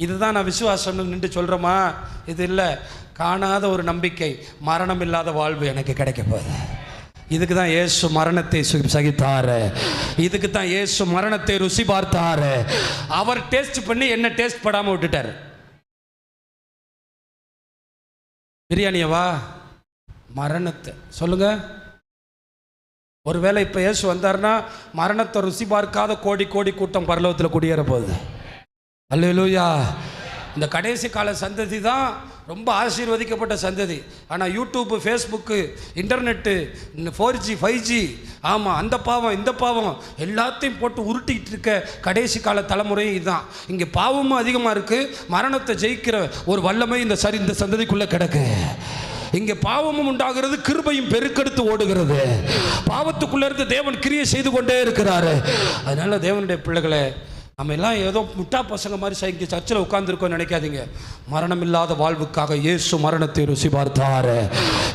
இதுதான் நான் விசுவாசம்னு நின்று சொல்கிறோமா? இது இல்லை. காணாத ஒரு நம்பிக்கை, மரணம் இல்லாத வாழ்வு எனக்கு கிடைக்க போகுது. இதுக்கு தான் இயேசு மரணத்தை சகித்தாரு. இதுக்கு தான் இயேசு மரணத்தை ருசி பார்த்தாரு. அவர் டேஸ்ட் பண்ணி என்ன டேஸ்ட் படாமல் விட்டுட்டார். பிரியாணியவா, மரணத்தை சொல்லுங்க. ஒருவேளை இப்போ இயேசு வந்தார்னா மரணத்தை ருசி பார்க்காத கோடி கோடி கூட்டம் பரலோகத்தில் குடியேற போகுது. அல்லேலூயா. இந்த கடைசி கால சந்ததி தான் ரொம்ப ஆசீர்வதிக்கப்பட்ட சந்ததி. ஆனால் YouTube, Facebook, internet, 4G 5G, ஆமாம், அந்த பாவம் இந்த பாவம் எல்லாத்தையும் போட்டு உருட்டிக்கிட்டு இருக்க கடைசி கால தலைமுறையும் இதுதான். இங்கே பாவமும் அதிகமாக இருக்குது, மரணத்தை ஜெயிக்கிற ஒரு வல்லமை இந்த சந்ததிக்குள்ளே கிடக்கு. இங்கே பாவமும் உண்டாகிறது, கிருபையும் பெருக்கெடுத்து ஓடுகிறது. பாவத்துக்குள்ளே இருந்து தேவன் கிரியை செய்து கொண்டே இருக்கிறாரு. அதனால தேவனுடைய பிள்ளைகளை, நம்ம எல்லாம் ஏதோ முட்டா பசங்க மாதிரி இங்கே சர்ச்சில் உட்கார்ந்துருக்கோன்னு நினைக்காதீங்க. மரணம் இல்லாத வாழ்வுக்காக இயேசு மரணத்தை ருசி பார்த்தாரு.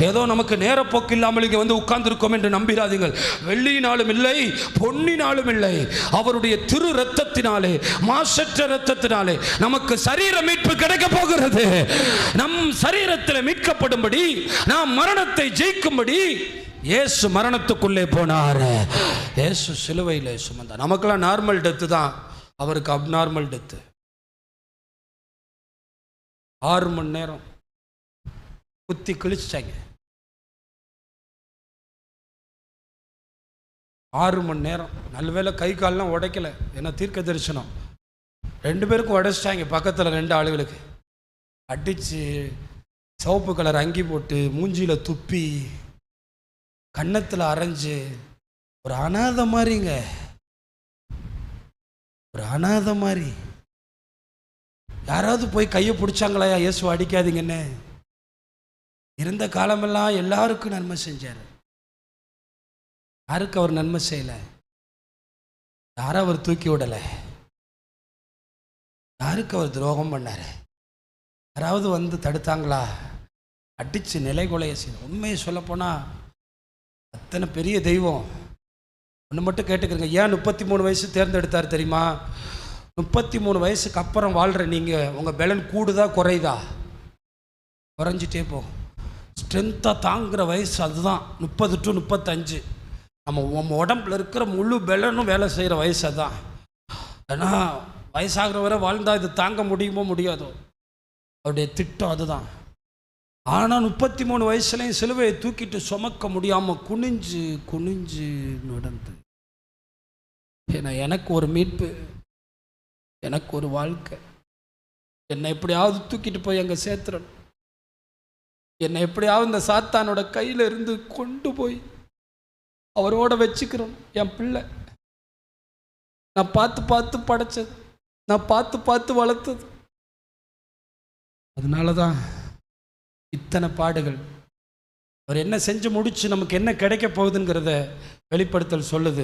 ஏதோ நமக்கு நேரப்போக்கு இல்லாமல் இங்கே வந்து உட்கார்ந்துருக்கோம் என்று நம்பிடாதீங்கள். வெள்ளியினாலும் இல்லை, பொன்னினாலும் இல்லை, அவருடைய திரு ரத்தத்தினாலே, மாசற்ற ரத்தத்தினாலே நமக்கு சரீர மீட்பு கிடைக்க போகிறது. நம் சரீரத்தில் மீட்கப்படும்படி, நாம் மரணத்தை ஜெயிக்கும்படி இயேசு மரணத்துக்குள்ளே போனார். இயேசு சிலுவையில் சுமந்தார். நமக்கெல்லாம் நார்மல் டெத்து தான், அவருக்கு அப்நார்மல் டெத்து. 6 மணி நேரம் குத்தி கிழிச்சிட்டாங்க. 6 மணி நேரம். நல்லவேளை கை கால்லாம் உடைக்கலை, ஏன்னா தீர்க்க தரிசனம். 2 பேருக்கும் உடைச்சிட்டாங்க. பக்கத்தில் 2 ஆளுகளுக்கு அடித்து சிவப்பு கலர் அங்கி போட்டு மூஞ்சியில் துப்பி கன்னத்தில் அரைஞ்சு ஒரு அனாதை மாதிரிங்க, ஒரு அனாதை மாதிரி. யாராவது போய் கையை பிடிச்சாங்களா இயேசு அடிக்காதீங்கன்னு? இருந்த காலமெல்லாம் எல்லாருக்கும் நன்மை செஞ்சார். யாருக்கு அவர் நன்மை செய்யலை? யாரும் அவர் தூக்கி விடலை. யாருக்கு அவர் துரோகம் பண்ணார்? யாராவது வந்து தடுத்தாங்களா? அடித்து நிலை கொலைய செய்ய. உண்மையை சொல்லப்போனால் அத்தனை பெரிய தெய்வம். ஒன்று மட்டும் கேட்டுக்கிறங்க, ஏன் 33 வயசு தேர்ந்தெடுத்தார் தெரியுமா? 33 வயசுக்கு அப்புறம் வாழ்கிற நீங்கள் உங்கள் பலன் கூடுதா குறையுதா? குறைஞ்சிட்டே போகும். ஸ்ட்ரென்த்தாக தாங்குகிற வயசு அதுதான் 30 to 35. நம்ம உடம்புல இருக்கிற முழு பலனும் வேலை செய்கிற வயசு அதுதான். ஏன்னா வயசாகிற வரை வாழ்ந்தால் இது தாங்க முடியுமோ முடியாதோ, அவருடைய திட்டம் அதுதான். ஆனால் 33 வயசுலையும் சிலுவையை தூக்கிட்டு சுமக்க முடியாமல் குனிஞ்சு குனிஞ்சு நடந்து. ஏன்னா எனக்கு ஒரு மீட்பு, எனக்கு ஒரு வாழ்க்கை. என்னை எப்படியாவது தூக்கிட்டு போய் அங்கே சேர்த்துடணும். என்னை எப்படியாவது இந்த சாத்தானோட கையில் இருந்து கொண்டு போய் அவரோட வச்சுக்கிறோம். என் பிள்ளை நான் பார்த்து பார்த்து படைச்சது, நான் பார்த்து பார்த்து வளர்த்தது. அதனால தான் இத்தனை பாடுகள். அவர் என்ன செஞ்சு முடிச்சு நமக்கு என்ன கிடைக்க போகுதுங்கிறத வெளிப்படுத்தல் சொல்லுது.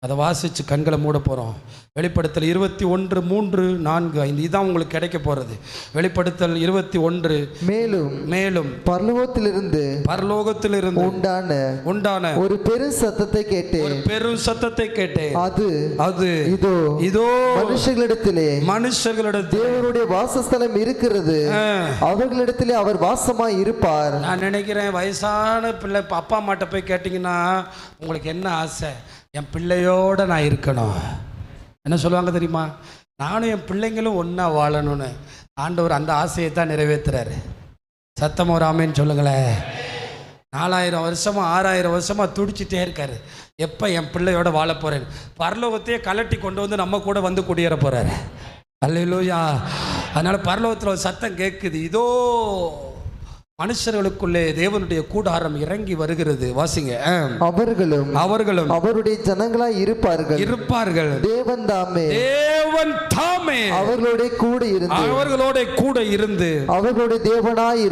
அதை வாசித்து கண்களை மூட போகிறோம். வெளிப்படுத்தல் 21, 3, 4, 5 இதுதான் உங்களுக்கு கிடைக்க போகிறது. வெளிப்படுத்தல் 21. மேலும் மேலும் பரலோகத்திலிருந்து உண்டான ஒரு பெரும் சத்தத்தை கேட்டேன். அது இதோ மனுஷர்களிடத்திலே தேவனுடைய வாசஸ்தலம் இருக்கிறது, அவர்களிடத்திலே அவர் வாசமாய் இருப்பார். நான் நினைக்கிறேன் வயசான பிள்ளை அப்பா அம்மாட்ட போய் கேட்டிங்கன்னா உங்களுக்கு என்ன ஆசை? என் பிள்ளையோட நான் இருக்கணும். என்ன சொல்லுவாங்க தெரியுமா? நானும் என் பிள்ளைங்களும் ஒன்றா வாழணும்னு. ஆண்டவர் அந்த ஆசையை தான் நிறைவேற்றுறாரு. சத்தம் ஒரு ஆமேன்னு சொல்லுங்களேன். 4000 வருஷமா 6000 வருஷமா துடிச்சிட்டே இருக்காரு, எப்போ என் பிள்ளையோட வாழ போறேன்னு. பரலோகத்தையே கலட்டி கொண்டு வந்து நம்ம கூட வந்து குடியேற போறாரு. அல்லேலூயா. அதனால பரலோகத்தில் ஒரு சத்தம் கேட்குது, இதோ மனுஷர்களுக்குள்ளே தேவனுடைய கூடாரம் இறங்கி வருகிறது. வாசிங்க. அவர்களும் அவருடைய ஜனங்களாய் இருப்பார்கள். தேவன் தாமே அவர்களோட கூட இருந்து அவர்களுடைய தேவனாய்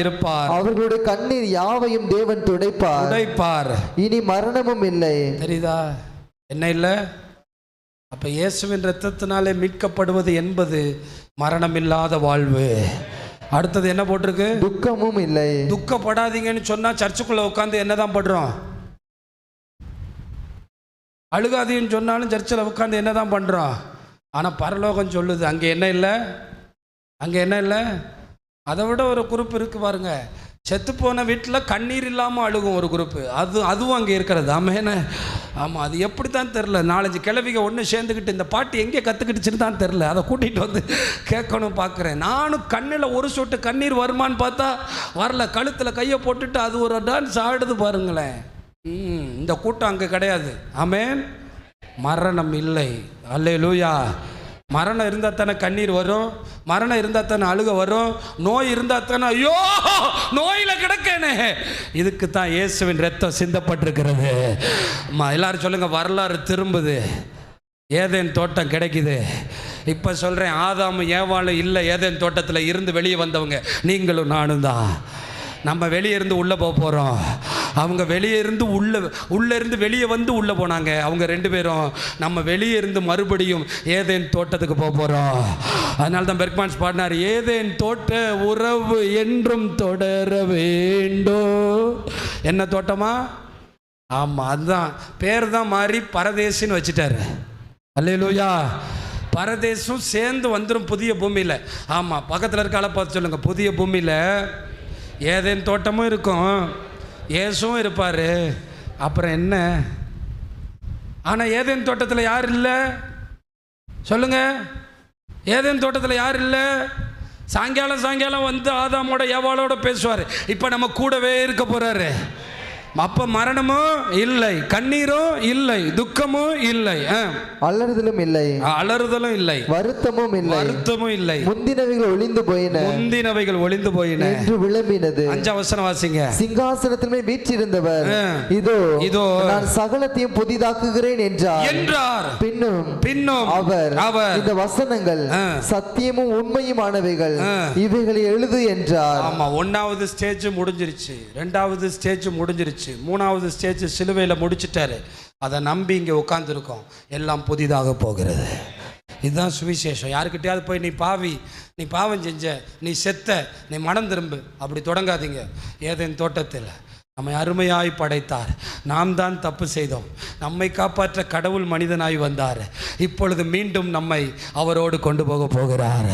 இருப்பார். அவர்களுடைய கண்ணீர் யாவையும் தேவன் துடைப்பார். இனி மரணமும் இல்லை. தெரியுதா என்ன இல்லை? அப்ப இயேசுவின் இரத்தத்தினாலே மீட்கப்படுவது என்பது மரணமில்லாத வாழ்வு. அடுத்தது என்ன போட்டிருக்கு? துக்கமும் இல்லை. துக்கப்படாதீங்கன்னு சொன்னா சர்ச்சுக்குள்ள உட்காந்து என்னதான் பண்றோம்? அழுகாதீங்கன்னு சொன்னாலும் சர்ச்சில் உட்காந்து என்னதான் பண்றோம்? ஆனா பரலோகம் சொல்லுது அங்க என்ன இல்லை, அங்க என்ன இல்லை. அதை விட ஒரு குரூப் இருக்கு பாருங்க, செத்து போன வீட்டில் கண்ணீர் இல்லாமல் அழுகும் ஒரு குரூப்பு. அதுவும் அங்கே இருக்கிறது. ஆமேன்னு. ஆமாம், அது எப்படி தான் தெரில. 4-5 கிழவிக ஒன்று சேர்ந்துக்கிட்டு இந்த பாட்டு எங்கே கற்றுக்கிட்டுச்சுன்னு தான் தெரில. அதை கூட்டிகிட்டு வந்து கேட்கணும் பார்க்குறேன். நானும் கண்ணில் ஒரு சொட்டு கண்ணீர் வருமானு பார்த்தா வரல. கழுத்தில் கையை போட்டுட்டு அது ஒரு டான்ஸ் ஆடுது பாருங்களேன். இந்த கூட்டம் அங்கே கிடையாது. ஆமேன். மரணம் இல்லை. அல்லேலூயா. மரணம் இருந்தால் தானே கண்ணீர் வரும், மரணம் இருந்தால் தானே அழுக வரும், நோய் இருந்தால் தானே ஐயோ நோயில் கிடக்கேனே. இதுக்கு தான் இயேசுவின் ரத்தம் சிந்தப்பட்டிருக்கிறது. எல்லாரும் சொல்லுங்க, வரலாறு திரும்புது. ஏதேன் தோட்டம் கிடைக்குது. இப்போ சொல்கிறேன், ஆதாம் ஏவாளும் இல்லை ஏதேன் தோட்டத்தில் இருந்து வெளியே வந்தவங்க நீங்களும் நானும் தான். நம்ம வெளியே இருந்து உள்ளே போக போகிறோம். அவங்க வெளியே இருந்து உள்ளே இருந்து வெளியே வந்து உள்ளே போனாங்க அவங்க 2 பேரும். நம்ம வெளியே இருந்து மறுபடியும் ஏதேன் தோட்டத்துக்கு போக போகிறோம். அதனால தான் பெர்க்மான்ஸ் பாடினார், ஏதேன் தோட்ட உறவு என்றும் தொடர வேண்டும். என்ன தோட்டமா? ஆமாம், அதுதான். பேர் தான் மாறி பரதேசின்னு வச்சுட்டாரு. அல்லேலூயா. பரதேசம் சேர்ந்து வந்துடும் புதிய பூமியில். ஆமாம், பக்கத்தில் இருக்க ஆளை பார்த்து சொல்லுங்கள், புதிய பூமியில் ஏதேன் தோட்டமும் இருக்கும், இயேசுவும் இருப்பார். அப்புறம் என்ன? ஆனால் ஏதேன் தோட்டத்தில் யார் இல்லை? சொல்லுங்க. ஏதேன் தோட்டத்தில் யார் இல்லை? சாயங்காலம் வந்து ஆதாமோட ஏவாளோட பேசுவார். இப்போ நம்ம கூடவே இருக்க போகிறாரு. அப்ப மரணமும் இல்லை, கண்ணீரும் இல்லை, துக்கமும் இல்லை, அலறுதலும் இல்லை, வருத்தமும் இல்லை. முந்தினவைகள் ஒளிந்து போயின என்று விளம்பினது. 5 வசனம் வாசிங்க. சிங்காசனத்திலே வீற்றிருந்தவர் இதோ நான் சகலத்தையும் புதிதாக்குகிறேன் என்றார். பின்னும் அவர் இந்த வசனங்கள் சத்தியமும் உண்மையுமானவைகள், இவைகளை எழுது என்றார். ஆமா, 1வது ஸ்டேஜ் முடிஞ்சிருச்சு, 2வது ஸ்டேஜ் முடிஞ்சிருச்சு, 3வது ஸ்டேஜ் சிலுவையில் முடிச்சிட்டாரு. அதை நம்பி இங்கே உட்காந்துருக்கோம். எல்லாம் புதிதாக போகிறது. இதுதான் சுவிசேஷம். யாருக்கிட்டையாவது போய் நீ பாவம் செஞ்ச, நீ செத்த, நீ மனம் திரும்பு, அப்படி தொடங்காதீங்க. ஏதேன் தோட்டத்தில் நம்மை அருமையாய் படைத்தார். நாம் தான் தப்பு செய்தோம். நம்மை காப்பாற்ற கடவுள் மனிதனாய் வந்தார். இப்பொழுது மீண்டும் நம்மை அவரோடு கொண்டு போகிறார்.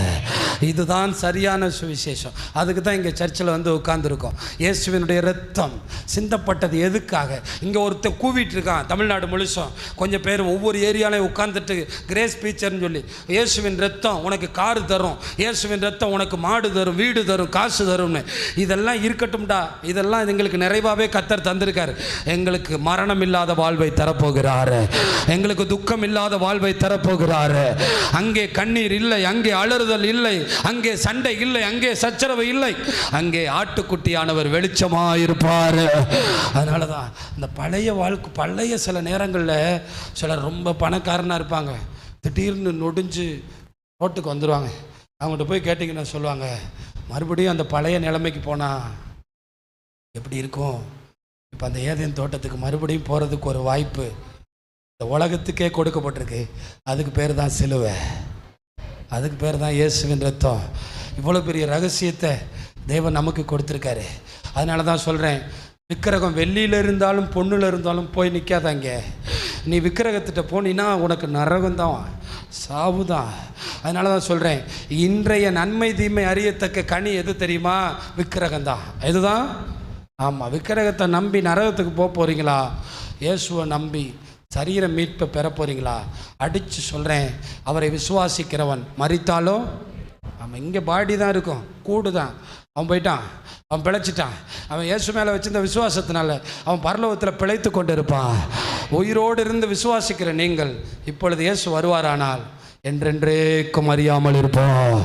இதுதான் சரியான சுவிசேஷம். அதுக்கு தான் இங்கே சர்ச்சில் வந்து உட்கார்ந்துருக்கோம். இயேசுவினுடைய ரத்தம் சிந்தப்பட்டது எதுக்காக? இங்கே ஒருத்தன் கூவிட்டு இருக்கான் தமிழ்நாடு முழுசும். கொஞ்சம் பேர் ஒவ்வொரு ஏரியாலையும் உட்காந்துட்டு கிரேஸ் பீச்சர்னு சொல்லி, இயேசுவின் ரத்தம் உனக்கு காரு தரும், இயேசுவின் ரத்தம் உனக்கு மாடு தரும், வீடு தரும், காசு தரும்னு. இதெல்லாம் இருக்கட்டும்டா. இதெல்லாம் எங்களுக்கு நிறைவாகவே கர்த்தர் தந்திருக்காரு. எங்களுக்கு மரணம் இல்லாத வாழ்வை தரப்போகிறாரு. எங்களுக்கு துக்கம் இல்லாத வாழ்வை தரப்போகிறாரு. அங்கே கண்ணீர் இல்லை, அங்கே அலறுதல் இல்லை, அங்கே சண்டை இல்லை, அங்கே சச்சரவு இல்லை. அங்கே ஆட்டுக்குட்டியானவர் வெளிச்சமாயிருப்பார். அதனால தான் இந்த பழைய சில நேரங்களில் சிலர் ரொம்ப பணக்காரனாக இருப்பாங்க. திடீர்னு நொடிஞ்சு ரோட்டுக்கு வந்துடுவாங்க. அவங்கள்ட்ட போய் கேட்டிங்கன்னா சொல்லுவாங்க, மறுபடியும் அந்த பழைய நிலைமைக்கு போனால் எப்படி இருக்கும்? இப்போ அந்த ஏதேன் தோட்டத்துக்கு மறுபடியும் போகிறதுக்கு ஒரு வாய்ப்பு இந்த உலகத்துக்கே கொடுக்கப்பட்டிருக்கு. அதுக்கு பேர் தான் சிலுவை, அதுக்கு பேர் தான் இயேசுவின் ரத்தம். இவ்வளோ பெரிய ரகசியத்தை தேவன் நமக்கு கொடுத்துருக்காரு. அதனால தான் சொல்கிறேன், விக்கிரகம் வெள்ளியில் இருந்தாலும் பொண்ணில் இருந்தாலும் போய் நிற்காதாங்க. நீ விக்கிரகத்திட்ட போனீன்னா உனக்கு நரகம்தான், சாவு தான். அதனால தான் சொல்கிறேன், இன்றைய நன்மை தீமை அறியத்தக்க கனி எது தெரியுமா? விக்கிரகம்தான். எதுதான்? ஆமாம், விக்கிரகத்தை நம்பி நரகத்துக்கு போக போகிறீங்களா? இயேசுவை நம்பி சரீர மீட்பை பெற போகிறீங்களா? அடித்து சொல்கிறேன், அவரை விசுவாசிக்கிறவன் மரித்தாலும், அவன் இங்கே பாடி தான் இருக்கும், கூடு தான். அவன் போயிட்டான், அவன் பிழைச்சிட்டான். அவன் இயேசு மேலே வச்சிருந்த விசுவாசத்தினால அவன் பரலோகத்தில் பிழைத்து கொண்டு இருப்பான். உயிரோடு இருந்து விசுவாசிக்கிற நீங்கள் இப்பொழுது இயேசு வருவாரானால் என்றென்றைக்கும் அறியாமல் இருப்போம்.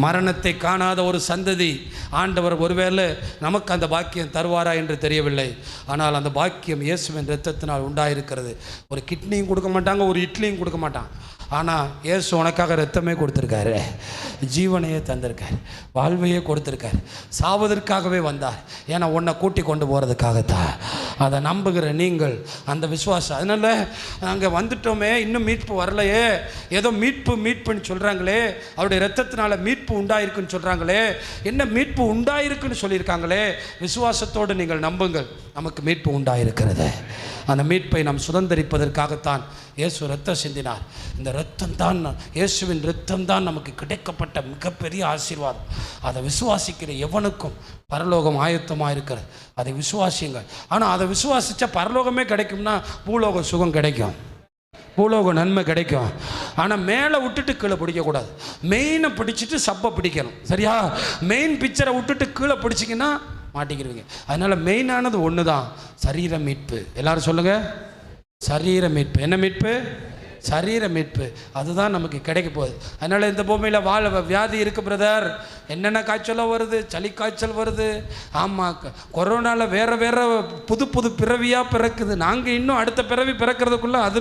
மரணத்தை காணாத ஒரு சந்ததி ஆண்டவர் ஒருவேளை நமக்கு அந்த பாக்கியம் தருவாரா என்று தெரியவில்லை. ஆனால் அந்த பாக்கியம் இயேசுவின் இரத்தத்தினால் உண்டாயிருக்கிறது. ஒரு கிட்னியும் கொடுக்க மாட்டாங்க, ஒரு இட்லியும் கொடுக்க மாட்டான். ஆனால் இயேசு உனக்காக ரத்தமே கொடுத்துருக்காரு, ஜீவனையே தந்திருக்கார், வாழ்வையே கொடுத்துருக்கார். சாவதற்காகவே வந்தார். ஏன்னா உன்னை கூட்டி கொண்டு போகிறதுக்காகத்தான். அதை நம்புகிற நீங்கள் அந்த விசுவாசம். அதனால் அங்கே வந்துட்டோமே, இன்னும் மீட்பு வரலையே, ஏதோ மீட்புன்னு சொல்கிறாங்களே, அவருடைய இரத்தத்தினால மீட்பு உண்டாயிருக்குன்னு சொல்கிறாங்களே, என்ன மீட்பு உண்டாயிருக்குன்னு சொல்லியிருக்காங்களே, விசுவாசத்தோடு நீங்கள் நம்புங்கள், நமக்கு மீட்பு உண்டாயிருக்கிறது. அந்த மீட்பை நாம் சுதந்திரிப்பதற்காகத்தான் இயேசு ரத்தம் சிந்தினார். இந்த ரத்தம் தான், இயேசுவின் ரத்தம் தான் நமக்கு கிடைக்கப்பட்ட மிகப்பெரிய ஆசீர்வாதம். அதை விசுவாசிக்கிற எவனுக்கும் பரலோகம் ஆயத்தமாக இருக்கிறது. அதை விசுவாசியுங்கள். ஆனால் அதை விசுவாசித்தா பரலோகமே கிடைக்கும்னா பூலோக சுகம் கிடைக்கும், பூலோக நன்மை கிடைக்கும். ஆனால் மேலே விட்டுட்டு கீழே பிடிக்கக்கூடாது. மெயினை பிடிச்சிட்டு சப்பை பிடிக்கணும். சரியா? மெயின் பிக்சரை விட்டுட்டு கீழே பிடிச்சிங்கன்னா மாட்டிக்கிடுவீங்க. அதனால் மெயினானது ஒன்று தான், சரீர மீட்பு. எல்லாரும் சொல்லுங்கள், சரீர மீட்பு. என்ன மீட்பு? சரீர மீட்பு. அதுதான் நமக்கு கிடைக்க போகுது. அதனால் இந்த பூமியில் வியாதி இருக்குது பிரதர், என்னென்ன காய்ச்சலாக வருது, சளி காய்ச்சல் வருது. ஆமாம், கொரோனாவில் வேறு புது பிறவியாக பிறக்குது. நாங்கள் இன்னும் அடுத்த பிறவி பிறக்கிறதுக்குள்ளே அது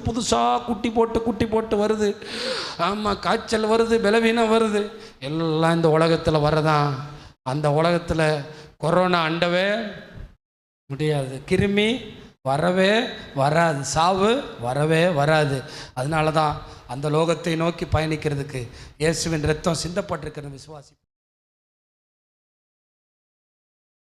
புதுசாக குட்டி போட்டு வருது. ஆமாம், காய்ச்சல் வருது, பலவீனம் வருது. எல்லாம் இந்த உலகத்தில் வரதான். அந்த உலகத்தில் கொரோனா அண்டவே முடியாது, கிருமி வரவே வராது, சாவு வரவே வராது. அதனால தான் அந்த லோகத்தை நோக்கி பயணிக்கிறதுக்கு இயேசுவின் ரத்தம் சிந்தப்பட்டிருக்கிற விசுவாசி.